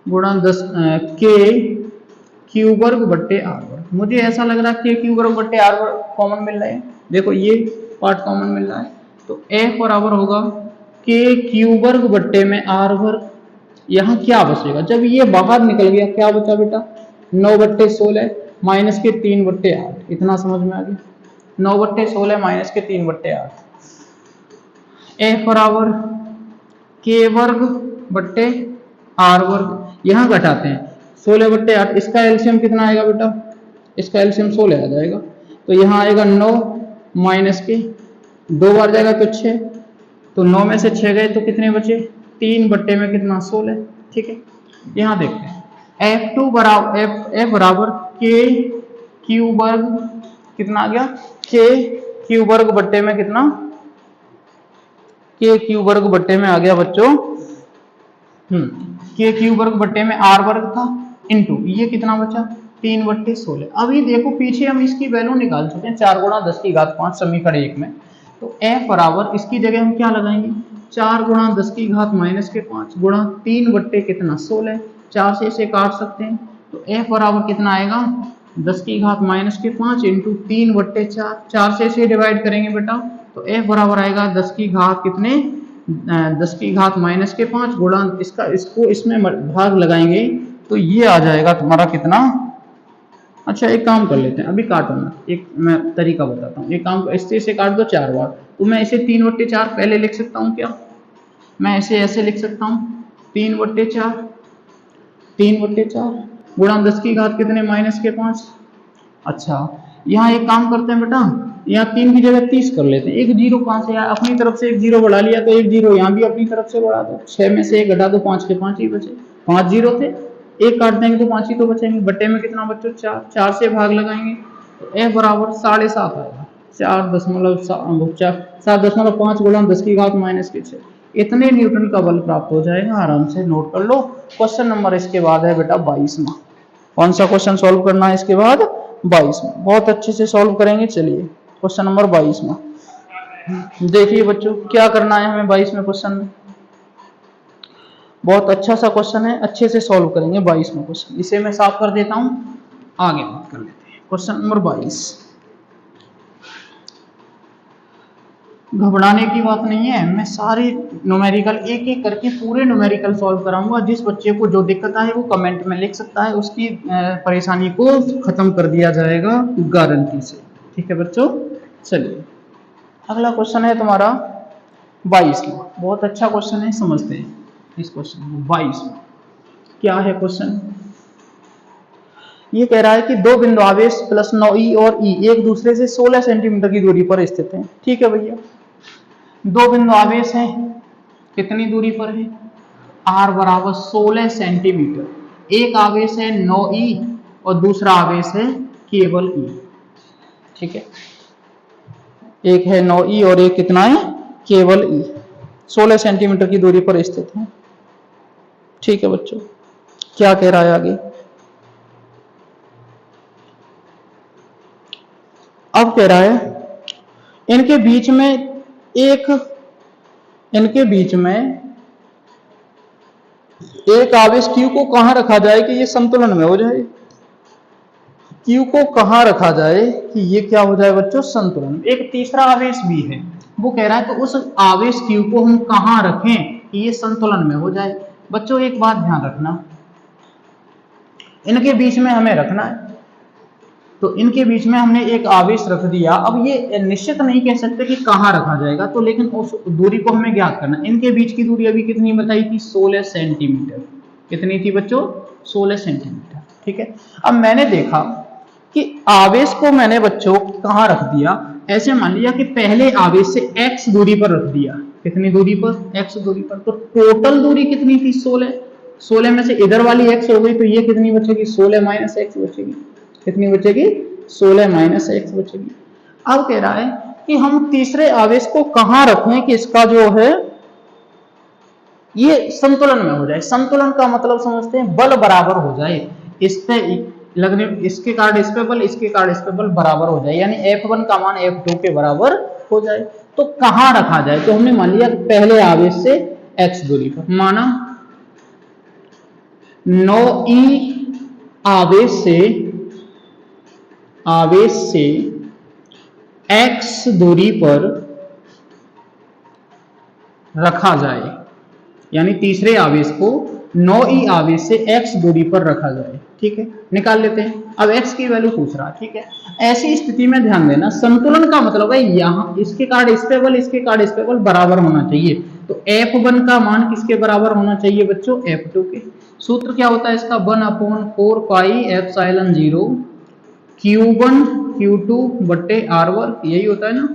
गुणा 10 के क्यू वर्ग बट्टे आर वर्ग। मुझे ऐसा लग रहा है के क्यू वर्ग बट्टे आर वर्ग कॉमन मिल रहा है, देखो ये पार्ट कॉमन मिल रहा है, तो F बराबर होगा के क्यू वर्ग बट्टे में आर वर्ग। यहाँ क्या बचेगा, जब ये बाहर निकल गया क्या बचा बेटा 9/16 माइनस के 3/8, इतना समझ में आ गया। 9/16 माइनस के 3/8, F बराबर के वर्ग बट्टे आर वर्ग। यहाँ घटाते हैं 16/8, इसका एलसीएम कितना आएगा बेटा, इसका एलसीएम 16 आ जाएगा, तो यहाँ आएगा 9 माइनस के 2 बार जाएगा तो 6, तो 9 में से 6 गए तो कितने बचे 3 बट्टे में कितना 16। ठीक है, यहाँ देखते हैं F2 बराबर F बराबर के क्यू वर्ग कितना आ गया, के क्यू वर्ग बट्टे में कितना, के क्यू वर्ग बट्टे में आ गया बच्चों के क्यू वर्ग बट्टे में आर वर्ग था, इंटू ये कितना बचा 3/16। अभी देखो पीछे हम इसकी वैल्यू निकाल चुके हैं 4 गुणा 10 की घात 5 समीकरण 1 में, तो F बराबर इसकी जगह हम क्या लगाएंगे 4 गुणा 10 की घात माइनस के 5 गुणा 3 बट्टे कितना 16, 4 से इसे काट सकते हैं, तो F बराबर कितना आएगा 10 की घात माइनस के 5 इंटू 3/4, 4 से इसे डिवाइड करेंगे बेटा, तो F बराबर आएगा 10 की घात कितने 10 की घात माइनस के 5 गुणा इसको इसमें भाग लगाएंगे तो ये आ जाएगा तुम्हारा कितना। अच्छा एक काम कर लेते हैं, अभी काटो ना, एक मैं तरीका बताता हूँ, एक काम इससे इसे काट दो 4 बार, तो मैं इसे 3/4 पहले लिख सकता हूँ क्या, मैं इसे ऐसे लिख सकता हूँ 3/4 गुणा 10 की घात कितने माइनस के 5। अच्छा यहाँ एक काम करते हैं बेटा, यहाँ 3 की जगह 30 कर लेते हैं, एक जीरो कहाँ से आया, अपनी तरफ से एक जीरो बढ़ा लिया तो एक जीरो यहाँ भी अपनी तरफ से बढ़ा दो, 6 में से 1 घटा दो 5 के 5 ही बचे, 5 जीरो थे, एक काट देंगे तो 5 ही तो बचेंगे, बट्टे में कितना बच्चों 4, 4 से भाग लगाएंगे तो F बराबर 7.5 आएगा, 7.5 गुणा 10 की घात माइनस के 6, इतने न्यूटन का बल प्राप्त हो जाएगा। आराम से नोट कर लो। क्वेश्चन नंबर इसके बाद है बेटा 22वां। कौन सा क्वेश्चन सॉल्व करना है इसके बाद 22वां, बहुत अच्छे से सॉल्व करेंगे। चलिए क्वेश्चन नंबर 22वां देखिए बच्चों क्या करना है हमें 22वें क्वेश्चन में, बहुत अच्छा सा क्वेश्चन है, अच्छे से सॉल्व करेंगे 22वां क्वेश्चन। इसे मैं साफ कर देता हूं, आगे बात कर लेते हैं। क्वेश्चन नंबर 22, घबराने की बात नहीं है, मैं सारे न्यूमेरिकल एक एक करके पूरे न्यूमेरिकल सॉल्व कराऊंगा। जिस बच्चे को जो दिक्कत आए वो कमेंट में लिख सकता है, उसकी परेशानी को खत्म कर दिया जाएगा गारंटी से। ठीक है बच्चों, चलिए अगला क्वेश्चन है तुम्हारा 22वां, बहुत अच्छा क्वेश्चन है, समझते हैं इस क्वेश्चन को। 22वां क्या है क्वेश्चन? ये कह रहा है कि दो बिंदु आवेश प्लस 9e और e एक दूसरे से 16 सेंटीमीटर की दूरी पर स्थित हैं। ठीक है भैया, दो बिंदु आवेश हैं, कितनी दूरी पर है? r बराबर 16 सेंटीमीटर। एक आवेश है 9e और दूसरा आवेश है केवल e। ठीक है, एक है 9e और एक कितना है? केवल e। 16 सेंटीमीटर की दूरी पर स्थित है। ठीक है बच्चों, क्या कह रहा है आगे? अब कह रहा है इनके बीच में एक आवेश Q को कहां रखा जाए कि ये संतुलन में हो जाए? Q को कहां रखा जाए कि ये क्या हो जाए बच्चों? संतुलन। एक तीसरा आवेश भी है, वो कह रहा है तो उस आवेश Q को हम कहां रखें कि ये संतुलन में हो जाए? बच्चों एक बात ध्यान रखना, इनके बीच में हमें रखना है, तो इनके बीच में हमने एक आवेश रख दिया। अब ये निश्चित नहीं कह सकते कि कहां रखा जाएगा, तो लेकिन उस दूरी को हमें ज्ञात करना। इनके बीच की दूरी अभी कितनी बताई थी? 16 सेंटीमीटर। कितनी थी बच्चों? 16 सेंटीमीटर। ठीक है, अब मैंने देखा कि आवेश को मैंने बच्चों कहां रख दिया, ऐसे मान लिया कि पहले आवेश से x दूरी पर रख दिया। कितनी दूरी पर? x दूरी पर। तो टोटल दूरी कितनी थी? 16। 16 में से इधर वाली x हो गई, तो ये कितनी बचेगी? 16 माइनस x बचेगी। कितनी बचेगी? 16 माइनस x बचेगी। अब कह रहा है कि हम तीसरे आवेश को कहां रखें कि इसका जो है ये संतुलन में हो जाए। संतुलन का मतलब समझते हैं, बल बराबर हो जाए, इस पे लगने, इसके कारण इस पे बल, इसके कारण इस पे बल बराबर हो जाए, यानी F1 का मान F2 के बराबर हो जाए। तो कहां रखा जाए? तो हमने मान लिया पहले आवेश से x दूरी पर, माना 9e आवेश से x दूरी पर रखा जाए, यानी तीसरे आवेश को 9e आवेश से x दूरी पर रखा जाए। ठीक है, निकाल लेते हैं। अब x की वैल्यू पूछ रहा है। ठीक है, ऐसी स्थिति में ध्यान देना, संतुलन का मतलब है यहां इसके कारण इस पे बल, इसके कारण इस पे बल बराबर होना चाहिए। तो F1 का मान किसके बराबर होना चाहिए बच्चों? F2 के। सूत्र क्या होता है इसका? 1/4 पाई एप्सिलॉन 0 Q1 Q2 बट्टे R वर्ग, यही होता है ना।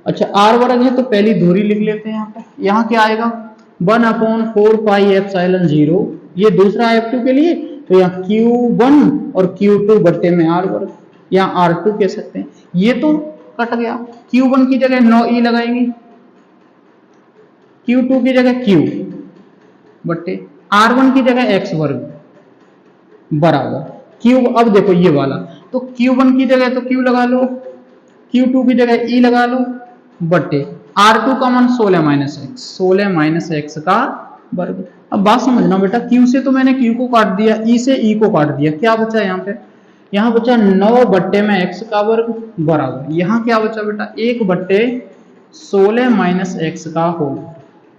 अच्छा, R वर्ग है तो पहली दूरी लिख लेते हैं। यहाँ पे यहाँ क्या आएगा? 1/4 पाई एप्सिलॉन 0, ये दूसरा F2 के लिए, तो यहाँ Q1 और Q2 बट्टे में R वर्ग, यहाँ R2 कह सकते हैं। ये तो कट गया, Q1 की जगह 9e लगाएंगे, Q2 की जगह Q बट्टे R1 की जगह x वर्ग बराबर Q। अब देखो ये वाला, तो Q1 की जगह तो Q लगा लो, Q2 की जगह E लगा लो, बट्टे R2 का मान 16 माइनस x का वर्ग। अब बात समझना बेटा, Q से तो मैंने Q को काट दिया, E से E को काट दिया, क्या बचा यहाँ पे? यहाँ बचा 9 बट्टे में x का वर्ग बराबर, यहाँ क्या बचा बेटा? 1 बट्टे 16 माइनस x का होल।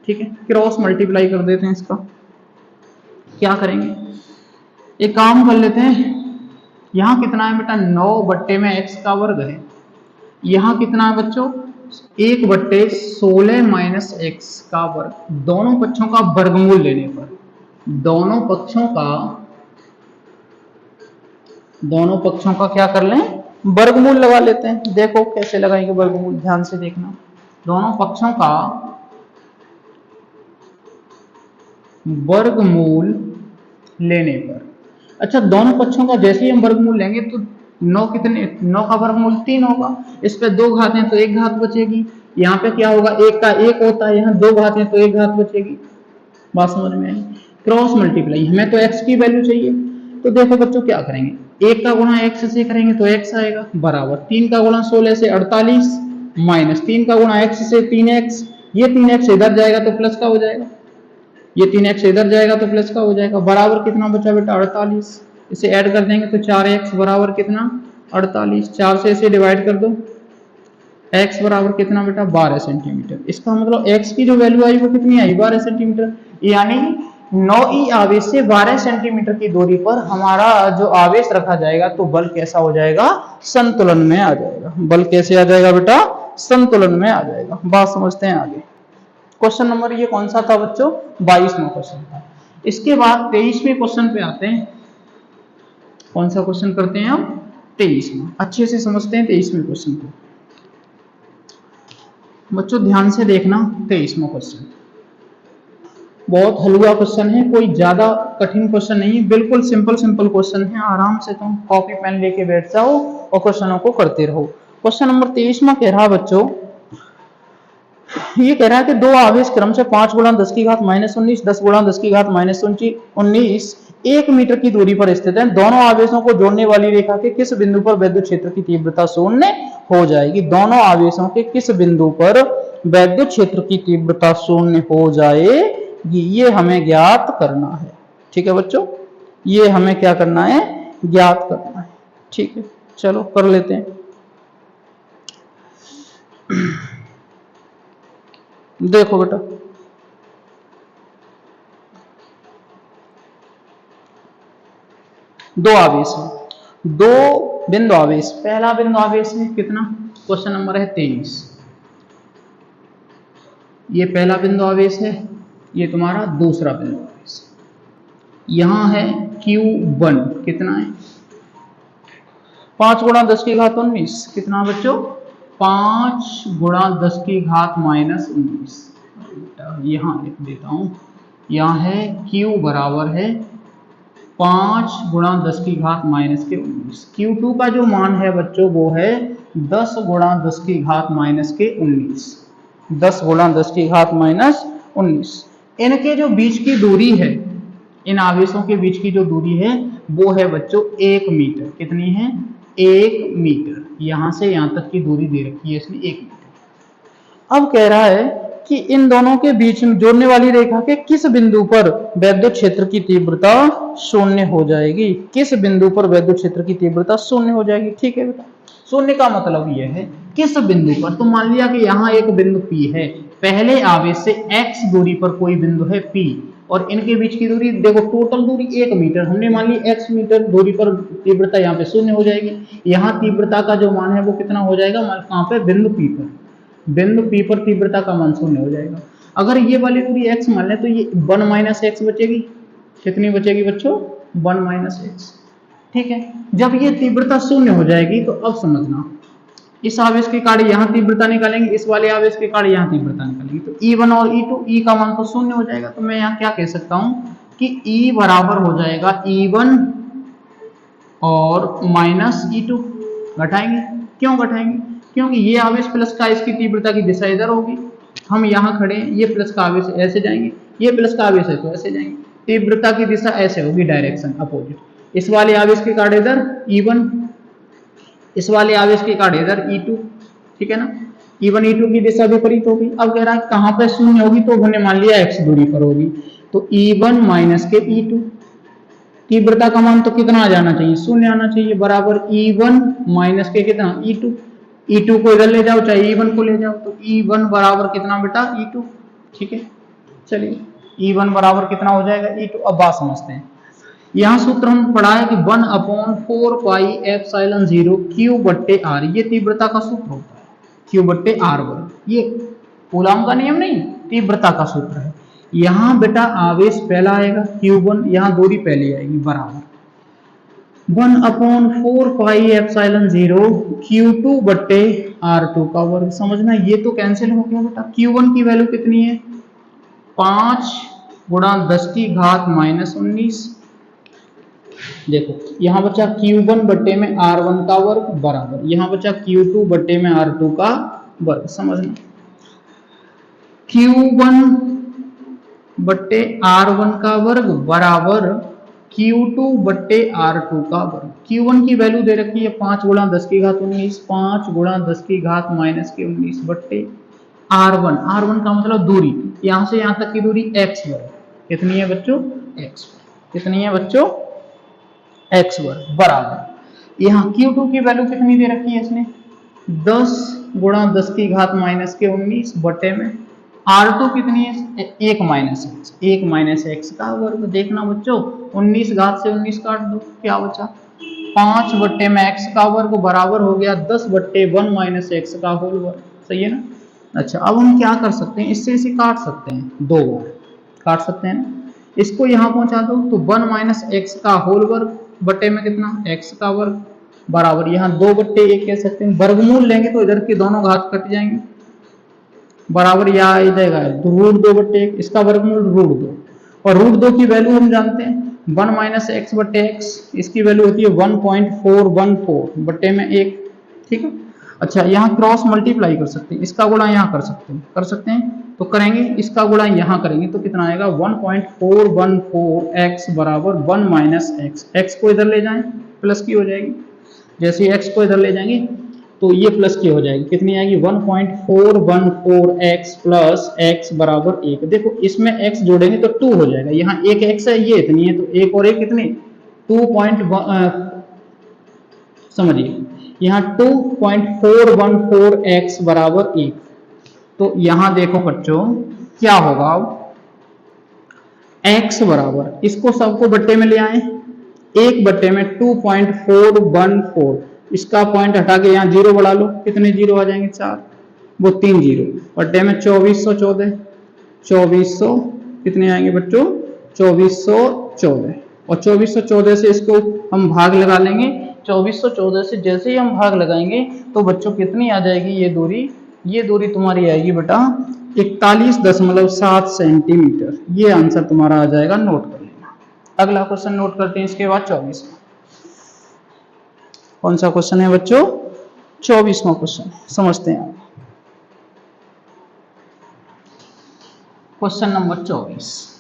ठीक है, क्रॉस मल्टीप्लाई कर देते हैं इसका। क्या करेंगे? एक काम कर लेते हैं, यहाँ कितना है बेटा? 9 बट्टे में x का वर्ग है, यहाँ कितना है बच्चों? 1 बट्टे 16 माइनस x का वर्ग। दोनों पक्षों का वर्गमूल लेने पर, दोनों पक्षों का क्या कर लें? वर्गमूल लगा लेते हैं। देखो कैसे लगाएंगे वर्गमूल, ध्यान से देखना। दोनों पक्षों का वर्गमूल लेने पर, अच्छा दोनों पक्षों का जैसे ही हम वर्गमूल लेंगे तो 9 का वर्गमूल 3 होगा। इस पे 2 घात हैं तो 1 घात बचेगी। यहाँ पे क्या होगा? 1 का 1 होता है, यहाँ 2 घात हैं तो 1 घात बचेगी। बात समझ में आई? क्रॉस मल्टीप्लाई, हमें तो x की वैल्यू चाहिए, तो देखो बच्चों क्या करेंगे? 1 का गुणा x से करेंगे तो x आएगा बराबर 3 का गुणा 16 से 48 माइनस 3 का गुणा x से 3x, ये 3x इधर जाएगा तो प्लस का हो जाएगा, ये 3x इधर जाएगा तो प्लस का हो जाएगा, बराबर कितना बचा बेटा? 48। इसे ऐड कर देंगे तो 4x बराबर कितना? 48। 4 से इसे डिवाइड कर दो, x बराबर कितना बेटा? 12 सेंटीमीटर। इसका मतलब x की जो वैल्यू आई वो कितनी आई? 12 सेंटीमीटर। यानी 9e आवेश से 12 सेंटीमीटर की दूरी पर हमारा जो आवेश रखा जाएगा तो बल कैसा हो जाएगा? संतुलन में आ जाएगा। बल कैसे आ जाएगा बेटा? संतुलन में आ जाएगा। बात समझते हैं आगे। क्वेश्चन नंबर ये कौन सा था बच्चों? 22वां क्वेश्चन था। इसके बाद 23वें क्वेश्चन पे आते हैं। कौन सा क्वेश्चन करते हैं हम? 23वां। अच्छे से समझते हैं 23वें क्वेश्चन को। बच्चों ध्यान से देखना 23वां क्वेश्चन बहुत हलवा क्वेश्चन है, कोई ज्यादा कठिन क्वेश्चन नहीं है, बिल्कुल सिंपल सिंपल क्वेश्चन है। आराम से तुम कॉपी पेन लेके बैठ जाओ और क्वेश्चनों को करते रहो। क्वेश्चन नंबर 23वां कह रहा बच्चों, ये कह रहा है कि दो आवेश क्रम से 5 गुणा 10 की घात -19, 10 गुणा 10 की घात -19 1 मीटर की दूरी पर स्थित है। दोनों आवेशों को जोड़ने वाली रेखा के किस बिंदु पर वैद्युत क्षेत्र की तीव्रता शून्य हो जाएगी? दोनों आवेशों के किस बिंदु पर वैद्युत क्षेत्र की तीव्रता शून्य हो जाएगी, ये हमें ज्ञात करना है। ठीक है बच्चों, ये हमें क्या करना है? ज्ञात करना है। ठीक है, चलो कर लेते हैं। देखो बेटा, दो आवेश है, दो बिंदु आवेश। पहला बिंदु आवेश है कितना? क्वेश्चन नंबर है 23। ये पहला बिंदु आवेश है, ये तुम्हारा दूसरा बिंदु आवेश। यहां है Q1 कितना है? 5 गुणा 10 की घात 19 कितना बच्चों? 5 गुणा 10 की घात -19। यहां लिख देता हूं, यहां है Q बराबर है 5 गुणा 10 की घात -19। Q2 का जो मान है बच्चों वो है 10 गुणा 10 की घात -19। 10 गुणा 10 की घात -19। इनके जो बीच की दूरी है, इन आवेशों के बीच की जो दूरी है वो है बच्चों 1 मीटर। कितनी है? 1 मीटर। यहां से यहां तक की दूरी दे रखी है इसने 1 मीटर। अब कह रहा है कि इन दोनों के बीच में जोड़ने वाली रेखा के किस बिंदु पर वैद्युत क्षेत्र की तीव्रता शून्य हो जाएगी? किस बिंदु पर वैद्युत क्षेत्र की तीव्रता शून्य हो जाएगी? ठीक है बेटा, शून्य का मतलब यह है किस बिंदु पर। तो मान लिया कि यहाँ एक बिंदु P है, पहले आवेश से x दूरी पर कोई बिंदु है P, और इनके बीच की दूरी देखो, टोटल दूरी 1 मीटर। हमने मान ली x मीटर दूरी पर तीव्रता यहाँ पे शून्य हो जाएगी। यहाँ तीव्रता का जो मान है वो कितना हो जाएगा? कहाँ पे? बिंदु P पर। बिंदु P पर तीव्रता का मान शून्य हो जाएगा। अगर ये वाली दूरी x मान ले तो ये 1 - x बचेगी। कितनी बचेगी बच्चों? 1 - x। ठीक है, जब ये तीव्रता शून्य हो जाएगी तो अब समझना, इस आवेश के कार्य यहाँ तीव्रता निकालेंगे, इस वाले आवेश के कार्य यहाँ तीव्रता निकालेंगे, तो E1 और E2, E का मान तो शून्य हो जाएगा। तो मैं यहाँ क्या कह सकता हूँ कि E बराबर हो जाएगा E1 और -E2। घटाएंगे, क्यों घटाएंगे? क्योंकि ये आवेश प्लस का, इसकी तीव्रता की दिशा इधर होगी। हम यहाँ खड़े हैं, ये प्लस का आवेश ऐसे जाएंगे, ये प्लस का आवेश है तो ऐसे जाएंगे। तीव्रता की दिशा ऐसे होगी, डायरेक्शन अपोजिट। इस वाले आवेश के कार्य इधर E1, इस वाले आवेश के कार्य इधर E2। ठीक है ना, E1 E2 की दिशा विपरीत होगी। अब कह रहा है कहां पर शून्य होगी? तो हमने मान लिया x दूरी पर होगी, तो E1 माइनस के E2। तीव्रता का मान तो कितना आ जाना चाहिए? शून्य आना चाहिए, बराबर E1 माइनस के कितना? E2। E2 को इधर ले जाओ, चाहे E1 को ले जाओ, तो E1 बराबर कितना बेटा? E2। ठीक है, चलिए E1 बराबर कितना हो जाएगा? E2। अब बात समझते हैं। यहां सूत्र हम पढ़ा है कि 1/4πε0 Q/r, ये तीव्रता का सूत्र होता है, Q/r²। ये कूलॉम का नियम नहीं, तीव्रता का सूत्र है। यहां बेटा आवेश पहला आएगा Q1, यहां दूरी पहले आएगी, बराबर 1/4πε0 Q2/r2 का वर्ग। समझना, ये तो कैंसिल हो गया बेटा। Q1 की वैल्यू कितनी है? 5 गुणा 10 की घात -19। देखो यहां बचा Q1 बट्टे में R1 का वर्ग, बराबर यहां बचा Q2 बट्टे में R2 का वर्ग। समझना, Q1 बट्टे R1 का वर्ग बराबर Q2 बट्टे R2 का वर्ग। Q1 की वैल्यू दे रखी है 5 गुणा 10 की घात 19, 5 गुणा 10 की घात -19 बट्टे R1। R1 का मतलब दूरी, यहां से यहां तक की दूरी x वर्ग। कितनी है बच्चों? x। कितनी है बच्चों? x वर्ग, बराबर यहाँ Q2 की वैल्यू कितनी दे रखी है इसने? 10 गुणा 10 की घात -19 बटे में R2 कितनी है? 1 - x का वर्ग। देखना बच्चों, 19 घात से 19 काट दो, क्या बचा? 5 बट्टे में x का वर्ग बराबर हो गया 10 बट्टे 1 - x का होल वर्ग। सही है ना? अच्छा, अब हम क्या कर सकते हैं, इससे इसे काट सकते हैं, 2 बार काट सकते हैं ना। इसको यहाँ पहुंचा दो तो 1 माइनस एक्स का होल वर्ग बटे में कितना, एक्स का वर्ग बराबर यहाँ 2 बट्टे 1 कह सकते हैं। वर्गमूल लेंगे तो इधर की दोनों घात कट जाएंगे, बराबर यह आ जाएगा √2/1, इसका वर्गमूल √2, और √2 की वैल्यू हम जानते हैं 1 माइनस एक्स बटे एक्स, इसकी वैल्यू होती है 1.414 बटे में 1, ठीक है। अच्छा, यहाँ क्रॉस मल्टीप्लाई कर सकते हैं, इसका गुणा यहाँ कर सकते हैं तो करेंगे, इसका गुणा यहाँ करेंगे तो कितना आएगा 1.414x बराबर 1 माइनस एक्स, एक्स को इधर ले जाएं प्लस की हो जाएगी, जैसे एक्स को इधर ले जाएंगे तो ये प्लस की हो जाएगी, कितनी आएगी 1.414x प्लस x बराबर 1। देखो इसमें x जोड़ेंगे तो 2 हो जाएगा, यहाँ एक x है, ये इतनी है, तो एक और एक कितनी 2. समझिए यहाँ 2.414x बराबर 1। तो यहाँ देखो बच्चों क्या होगा, अब x बराबर, इसको सबको बट्टे में ले आए, 1 बट्टे में 2.414, इसका पॉइंट हटा के यहाँ 0 बढ़ा लो, कितने 0 आ जाएंगे 4, वो 3 0 बट्टे में 2414, 2400 कितने आएंगे बच्चों 2414, और 2414 से इसको हम भाग लगा लेंगे, 2414 से जैसे ही हम भाग लगाएंगे तो बच्चों कितनी आ जाएगी ये दूरी तुम्हारी आएगी बेटा 41.7 सेंटीमीटर। ये आंसर तुम्हारा आ जाएगा, नोट कर लेना। अगला क्वेश्चन नोट करते हैं, इसके बाद 24वां। कौन सा क्वेश्चन है बच्चों, 24वां क्वेश्चन, समझते हैं आप। क्वेश्चन नंबर 24,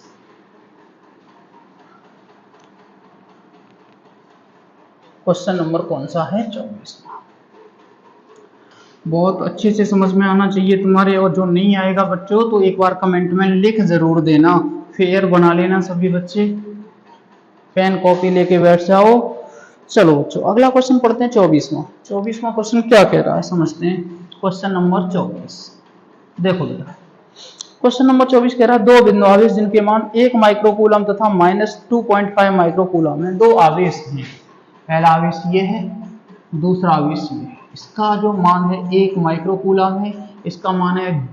क्वेश्चन नंबर कौन सा है 24वां। बहुत अच्छे से समझ में आना चाहिए तुम्हारे, और जो नहीं आएगा बच्चों तो एक बार कमेंट में लिख जरूर देना, फेयर बना लेना सभी बच्चे, पेन कॉपी लेके बैठ जाओ। चलो बच्चों अगला क्वेश्चन पढ़ते हैं 24वां। 24वां क्वेश्चन क्या कह रहा है समझते हैं। क्वेश्चन नंबर 24 देखो बेटा, क्वेश्चन नंबर 24 कह रहा है 2 बिंदु आवेश जिनके मान 1 माइक्रोकूलम तथा -2.5 माइक्रोकूलम है। 2 आवेश हैं, पहला आवेश ये है, दूसरा आवेश ये है। इसका जो मान है 1 माइक्रोकूलम है, इसका मान है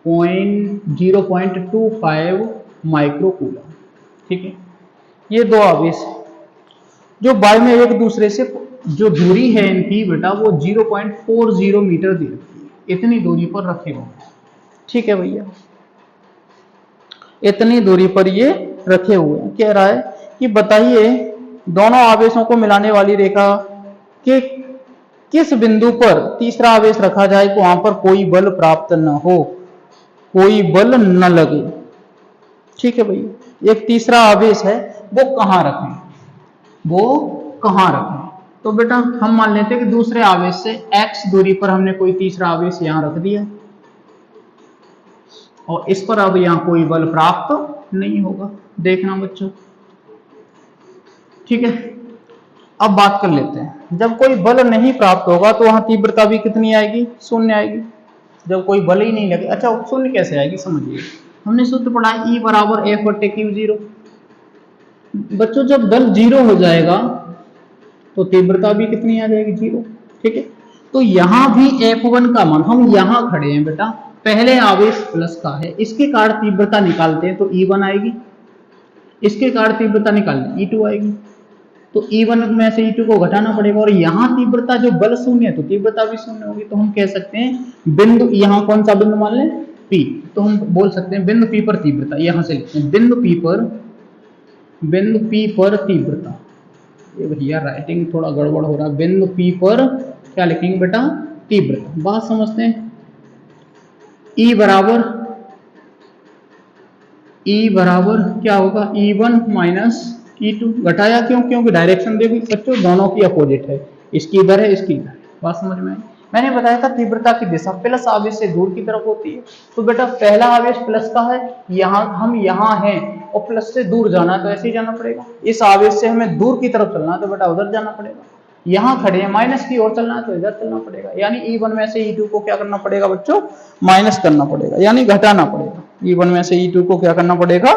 0.25 माइक्रोकूलम, ठीक है। ये 2 आवेश है जो बाय में एक दूसरे से जो दूरी है इनकी बेटा वो 0.40 मीटर दी रखी है, इतनी दूरी पर रखे हुए, ठीक है भैया, इतनी दूरी पर ये रखे हुए हैं। कह रहा है कि बताइए दोनों आवेशों को मिलाने वाली रेखा के किस बिंदु पर तीसरा आवेश रखा जाए तो वहां पर कोई बल प्राप्त न हो, कोई बल न लगे, ठीक है भैया। एक तीसरा आवेश है वो कहां रखें, वो कहां रखें, तो बेटा हम मान लेते हैं कि दूसरे आवेश से x दूरी पर हमने कोई तीसरा आवेश यहां रख दिया और इस पर अब यहां कोई बल प्राप्त नहीं होगा, देखना बच्चों, ठीक है। अब बात कर लेते हैं, जब कोई बल नहीं प्राप्त होगा तो वहां तीव्रता भी कितनी आएगी, 0 आएगी, जब कोई बल ही नहीं लगे। अच्छा 0 कैसे आएगी समझिए, हमने सूत्र पढ़ा है E बराबर F/Q0। बच्चों जब बल 0 हो जाएगा तो तीव्रता भी कितनी आ जाएगी 0, ठीक है। तो यहां भी F1 का मान, हम यहां खड़े हैं बेटा, पहले आवेश प्लस का है, इसके कारण तीव्रता निकालते हैं तो E1 आएगी, इसके कारण तीव्रता निकालते E2 आएगी, तो E1 में से E2 को घटाना पड़ेगा, और यहाँ तीव्रता जो बल 0 है तो तीव्रता भी 0 होगी। तो हम कह सकते हैं बिंदु, यहाँ कौन सा बिंदु मान लें P, तो हम बोल सकते हैं बिंदु P पर तीव्रता, यहां से लिखते हैं बिंदु P पर तीव्रता। ये भैया राइटिंग थोड़ा गड़बड़ हो रहा है, बिंदु P पर क्या लिखेंगे बेटा, तीव्रता। बात समझते हैं, E बराबर क्या होगा, E1 माइनस E2, घटाया क्यों, क्योंकि डायरेक्शन देखो बच्चों दोनों की अपोजिट है, इसकी इधर है इसकी इधर, बात समझ में आई। मैंने बताया था तीव्रता की दिशा प्लस आवेश से दूर की तरफ होती है, तो बेटा पहला आवेश प्लस का है, यहाँ हम यहाँ हैं और प्लस से दूर जाना है तो ऐसे ही जाना पड़ेगा, इस आवेश से हमें दूर की तरफ चलना है तो बेटा उधर जाना पड़ेगा, यहाँ खड़े हैं माइनस की ओर चलना है तो इधर चलना पड़ेगा, यानी E1 में से E2 को क्या करना पड़ेगा बच्चों, माइनस करना पड़ेगा, यानी घटाना पड़ेगा। E1 में से E2 को क्या करना पड़ेगा,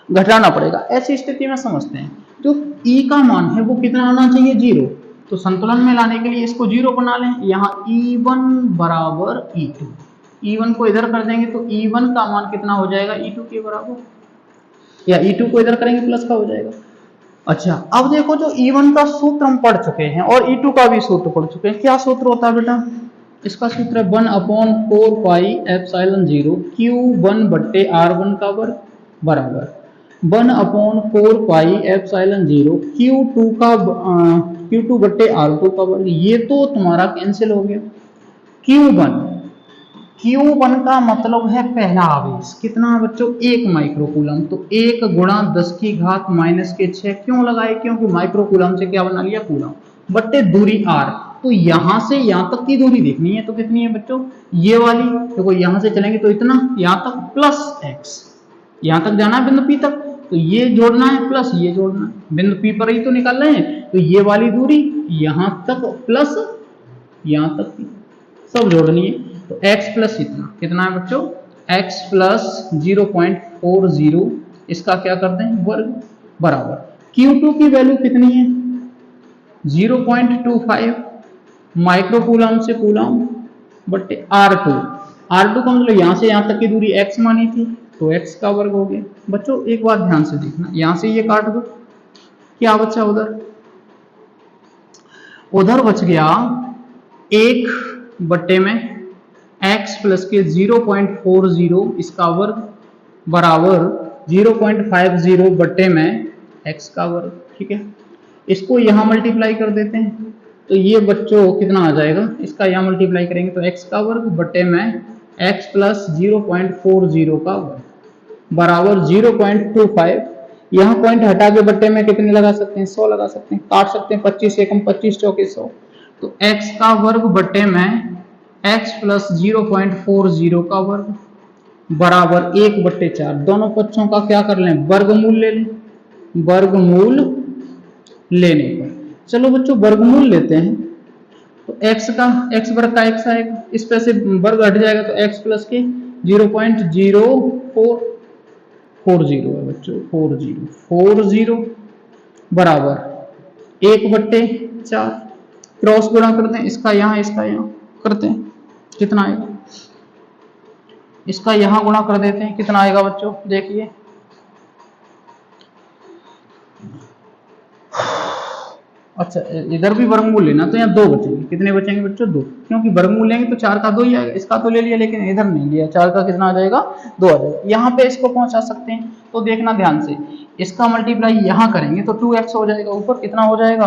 घटाना पड़ेगा। ऐसी स्थिति में समझते हैं जो E का मान है वो कितना आना चाहिए 0, तो संतुलन में लाने के लिए इसको 0 बना लें। यहाँ E1 बराबर E2, E1 को इधर कर देंगे तो E1 का मान कितना हो जाएगा, E2 के बराबर, या E2 को इधर करेंगे प्लस का हो जाएगा। अच्छा, अब देखो जो E1 का सूत्र हम पढ़ चुके हैं और E2 का भी सूत्र पढ़ चुके हैं। क्या सूत्र होता है बेटा, इसका सूत्र है 1/4 पाई एप्सिलॉन 0 Q1 बट्टे R1 का वर्ग बराबर 1/4 पाई एप्सिलॉन 0 Q2 बट्टे R2 का वर्ग। ये तो तुम्हारा कैंसिल हो गया। Q1 का मतलब है पहला आवेश, कितना बच्चों, 1 माइक्रोकूलम। तो 1 गुणा 10 की घात -6 क्यों लगाए, क्योंकि माइक्रोकूलम से क्या बना लिया, कूलम, बट्टे दूरी r। तो यहां से यहां तक की दूरी देखनी है, तो कितनी है बच्चों, ये वाली। देखो यहां से चलेंगे तो इतना, यहां तक प्लस x, यहां तक जाना है बिंदु P तक, तो ये जोड़ना है प्लस ये जोड़ना है, बिंदु P पर ही तो निकाल रहे हैं। तो ये वाली दूरी यहां तक प्लस यहां तक सब जोड़नी है। तो x प्लस कितना है बच्चों, x प्लस 0.40, इसका क्या करते हैं, वर्ग बराबर Q2 की वैल्यू कितनी है, 0.25 माइक्रोकूलम से कूलम बट्टे R2 का मतलब यहां से यहां तक की दूरी x मानी थी, तो x का वर्ग हो गया। बच्चों एक बात ध्यान से देखना, यहां से ये काट दो, क्या बचा उधर, उधर बच गया 1 बट्टे में x प्लस के 0.40 इसका वर्ग बराबर 0.50 बट्टे में x का वर्ग। ठीक है, इसको यहां मल्टीप्लाई कर देते हैं, तो ये बच्चों कितना आ जाएगा, इसका यहां मल्टीप्लाई करेंगे तो x का वर्ग बट्टे में x प्लस 0.40 का वर्ग बराबर 0.25। यहाँ पॉइंट हटा के बट्टे में कितने लगा सकते हैं, 100 लगा सकते हैं, काट सकते हैं 25 एकम 25 चौके 100। तो x का वर्ग बट्टे में x प्लस 0.40 का वर्ग बराबर 1/4। दोनों पक्षों का क्या कर लें, वर्गमूल ले लें। वर्गमूल लेने पर चलो बच्चों वर्गमूल लेते हैं, तो x का x वर्ग का x आएगा, इस पे से वर्ग हट जाएगा तो x प्लस के 0.0440 है बच्चों, 40 बराबर 1/4। क्रॉस गुणा करते हैं, इसका यहाँ करते हैं, कितना आएगा, इसका यहां गुणा कर देते हैं, कितना आएगा बच्चों, देखिए अच्छा इधर भी वर्गमूल लेना, तो यहाँ 2 बचेंगे, कितने बचेंगे बच्चों, 2, क्योंकि वर्गमूल लेंगे तो 4 का 2 ही आएगा। इसका तो ले लिया लेकिन इधर नहीं लिया, 4 का कितना आ जाएगा, 2 आ जाएगा। यहाँ पे इसको पहुंचा सकते हैं, तो देखना ध्यान से, इसका मल्टीप्लाई यहाँ करेंगे तो 2x हो जाएगा, ऊपर कितना हो जाएगा,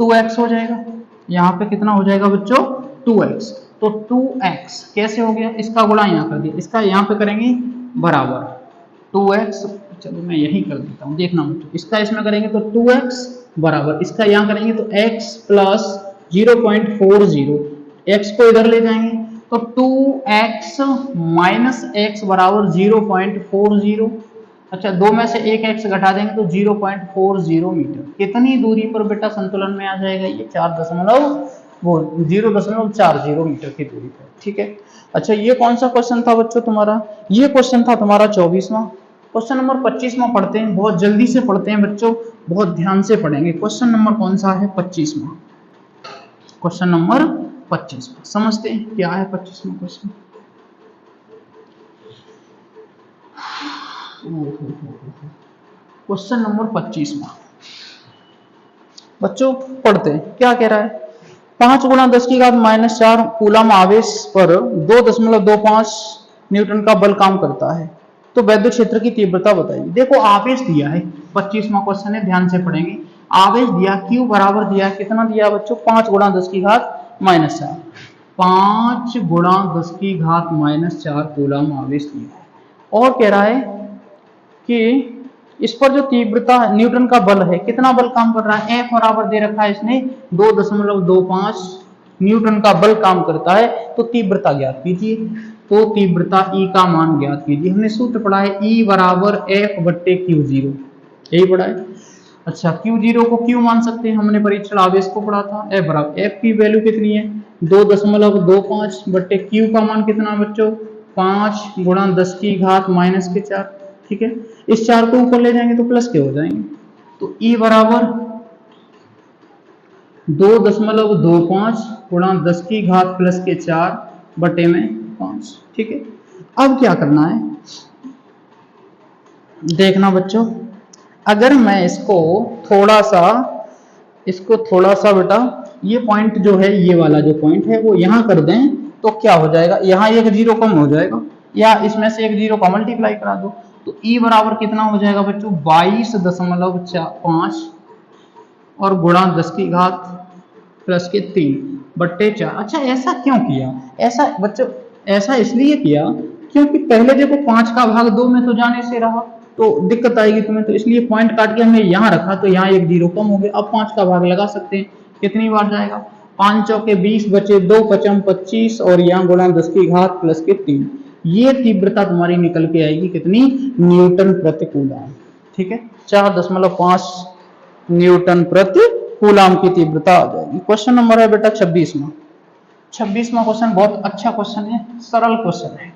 2x हो जाएगा। यहाँ पे कितना हो जाएगा बच्चों, 2x। तो 2x कैसे हो गया, इसका गुणा यहाँ कर दिया, इसका यहाँ पे करेंगे बराबर 2x। चलो मैं यही कर देता हूँ, देखना बच्चों, इसका इसमें करेंगे तो 2x बराबर, इसका यहाँ करेंगे तो x प्लस 0.40, x को इधर ले जाएंगे तो 2x माइनस x बराबर 0.40। अच्छा 2 में से एक x घटा देंगे तो 0.40 मीटर। कितनी दूरी पर बेटा संतुलन में आ जाएगा, ये 0.40 मीटर की दूरी पर। ठीक है, अच्छा ये कौन सा क्वेश्चन था बच्चों तुम्हारा, ये क्वेश्चन था तुम्हारा 24वां। क्वेश्चन नंबर 25वां पढ़ते हैं, बहुत जल्दी से पढ़ते हैं बच्चों, बहुत ध्यान से पढ़ेंगे। क्वेश्चन नंबर कौन सा है, 25वां, क्वेश्चन नंबर 25वां समझते हैं क्या है 25वां क्वेश्चन। क्वेश्चन नंबर 25वां बच्चों पढ़ते हैं, क्या कह रहा है, 5 गुणा 10 की घात -4 कूलम आवेश पर 2.25 न्यूटन का बल काम करता है, तो विद्युत क्षेत्र की तीव्रता बताइए। देखो आवेश दिया है, 25वां क्वेश्चन है, ध्यान से पढ़ेंगे। आवेश दिया, Q बराबर दिया, कितना दिया बच्चों, 5 गुणा 10 की घात -4, 5 गुणा 10 की घात -4 कूलम आवेश दिया है, और कह रहा है कि इस पर जो तीव्रता न्यूटन का बल है, कितना बल काम कर रहा है, F बराबर दे रखा है इसने 2.25 न्यूटन का बल काम करता है, तो तीव्रता ज्ञात कीजिए। तो तीव्रता E का मान ज्ञात कीजिए। हमने सूत्र पढ़ा है E बराबर F/Q0, यही पढ़ा है। अच्छा Q0 को Q मान सकते हैं, हमने परीक्षण आवेश को पढ़ा था। F बराबर, F की वैल्यू कितनी है, 2.25 बट्टे Q का मान कितना बच्चों, 5 गुणा 10 की घात -4। ठीक है, इस 4 को ऊपर ले जाएंगे तो प्लस के हो जाएंगे, तो E बराबर 2.25 गुणा 10 की घात प्लस के 4 बटे में 5। ठीक है, अब क्या करना है देखना बच्चों, अगर मैं इसको थोड़ा सा बेटा ये पॉइंट जो है, ये वाला जो पॉइंट है वो यहां कर दें तो क्या हो जाएगा, यहाँ एक जीरो कम हो जाएगा या इसमें से एक जीरो का मल्टीप्लाई करा दो तो ई बराबर कितना हो जाएगा बच्चों 22.5 और गुणा 10 की घात प्लस के 3 बट्टे 4। अच्छा ऐसा क्यों किया, ऐसा बच्चों ऐसा इसलिए किया क्योंकि पहले देखो 5 का भाग 2 में तो जाने से रहा तो दिक्कत आएगी तुम्हें, तो इसलिए पॉइंट काट के हमने यहाँ रखा तो यहाँ एक जीरो कम हो गया। अब 5 का भाग लगा सकते हैं, कितनी बार जाएगा 5 चौके 20 बचे 2 पचम 25 और यहाँ गुणा 10 की घात प्लस के 3। ये तीव्रता तुम्हारी निकल के आएगी कितनी, न्यूटन प्रति कूलम। ठीक है, 4.5 न्यूटन प्रति कूलम की तीव्रता आ जाएगी। क्वेश्चन नंबर है बेटा 26वां क्वेश्चन, बहुत अच्छा क्वेश्चन है, सरल क्वेश्चन है।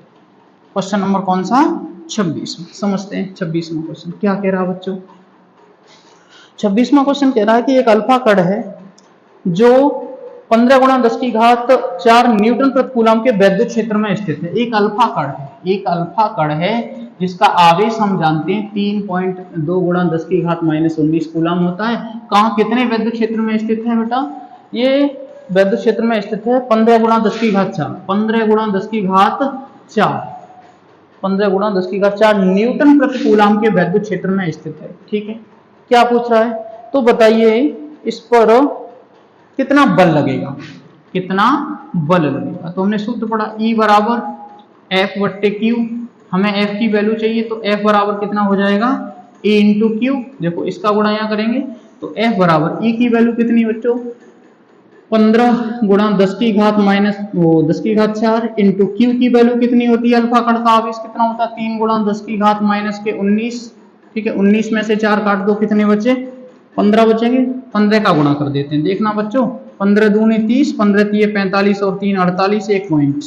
क्वेश्चन नंबर कौन सा 26वां, समझते हैं 26वां क्वेश्चन क्या कह रहा है बच्चों। 26वां क्वेश्चन कह रहा है कि एक अल्फा कण है जो 15 गुणा 10 की घात 4 न्यूटन प्रति कूलम के वैद्युत क्षेत्र में स्थित है। एक अल्फा कण है जिसका आवेश हम जानते हैं 3.2 गुणा 10 की घात -19 कूलम होता है। कहाँ कितने वैद्युत क्षेत्र में स्थित है बेटा, ये वैद्युत क्षेत्र में स्थित है 15 गुणा 10 की घात 4 15 गुणा 10 की घात 4 न्यूटन प्रति कूलम के वैद्युत क्षेत्र में स्थित है। ठीक है, क्या पूछ रहा है तो बताइए इस पर कितना बल लगेगा, तो हमने सूत्र पढ़ा E बराबर F बट्टे Q, हमें F की वैल्यू चाहिए तो F बराबर कितना हो जाएगा E इंटू क्यू। देखो इसका गुणा यहाँ करेंगे तो F बराबर E की वैल्यू कितनी बच्चों 15 गुणा 10 की घात 4 इंटू क्यू की वैल्यू कितनी होती है, अल्फा कण का आवेश कितना होता है 3 गुणा 10 की घात -19। ठीक है, 19 में से 4 काट दो कितने बचे 15 बचेंगे, 15 का गुणा कर देते हैं। देखना बच्चों 15 दूनी 30, 15 तिये 45 और 3 48, एक पॉइंट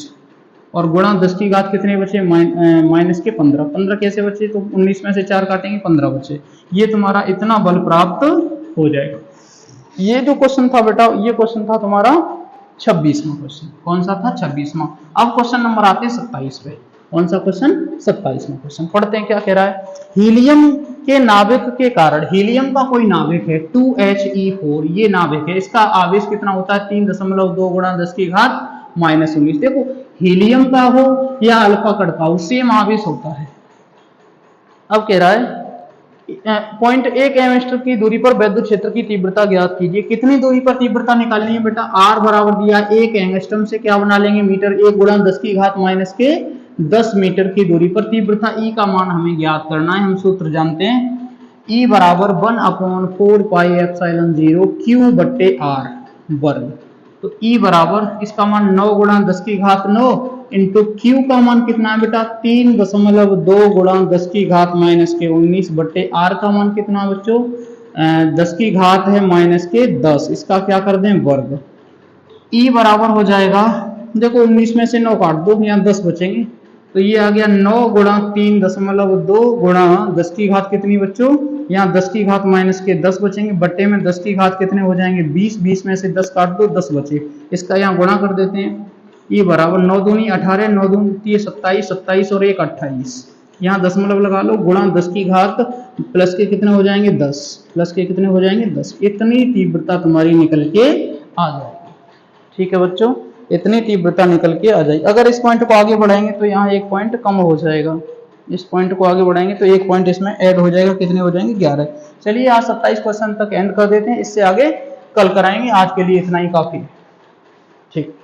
और गुणा 10 की घात कितने बचे माइनस के 15 कैसे बचे तो 19 में से 4 काटेंगे 15 बचे। ये तुम्हारा इतना बल प्राप्त हो जाएगा। ये जो क्वेश्चन था बेटा ये क्वेश्चन था तुम्हारा 26वां क्वेश्चन। कौन सा था 26वां। अब क्वेश्चन नंबर आते हैं 27 पे। कौन सा क्वेश्चन 27वां क्वेश्चन पढ़ते हैं। क्या कह रहा है, हीलियम के नाभिक के कारण, हीलियम का कोई नाभिक है 2He4, ये नाभिक है, इसका आवेश कितना होता है 3.2 गुणा 10 की घात -19। देखो हीलियम का हो या अल्फा कण का हो सेम आवेश होता है। अब कह रहा है 0.1 एंगस्ट्रम की दूरी पर वैद्युत क्षेत्र की तीव्रता ज्ञात कीजिए। कितनी दूरी पर तीव्रता निकालनी है बेटा, R बराबर दिया 1 एंगस्ट्रम से क्या बना लेंगे मीटर, 1 गुणा 10 की घात -10 मीटर की दूरी पर तीव्रता E का मान हमें ज्ञात करना है। हम सूत्र जानते हैं E बराबर 1/4 पाई एप्सिलॉन 0 Q बट्टे R वर्ग। तो E बराबर इसका मान 9 गुणा 10 की घात 9 इंटू Q का मान कितना है बेटा 3.2 गुणा 10 की घात -19 बट्टे R का मान कितना बच्चों 10 की घात है -10, इसका क्या कर दें वर्ग। E बराबर हो जाएगा, देखो 19 में से 9 काट दो यहाँ 10 बचेंगे तो ये आ गया 9 गुणा 3.2 गुणा 10 की घात कितनी बच्चों, यहाँ 10 की घात -10 बचेंगे बट्टे में 10 की घात कितने हो जाएंगे 20 में से 10 काट दो 10 बचे, इसका यहाँ गुणा कर देते हैं। E बराबर 9 दूनी 18, 9 दूनी 27 और 1 28, यहाँ दशमलव लगा लो, गुणा 10 की घात प्लस के कितने हो जाएंगे 10, प्लस के कितने हो जाएंगे 10। इतनी तीव्रता तुम्हारी निकल के आ जाएगी। ठीक है बच्चों, इतनी तीव्रता निकल के आ जाएगी। अगर इस पॉइंट को आगे बढ़ाएंगे तो यहाँ एक पॉइंट कम हो जाएगा, इस पॉइंट को आगे बढ़ाएंगे तो एक पॉइंट इसमें ऐड हो जाएगा, कितने हो जाएंगे 11। चलिए आज 27 क्वेश्चन तक एंड कर देते हैं, इससे आगे कल कराएंगे। आज के लिए इतना ही काफी है। ठीक।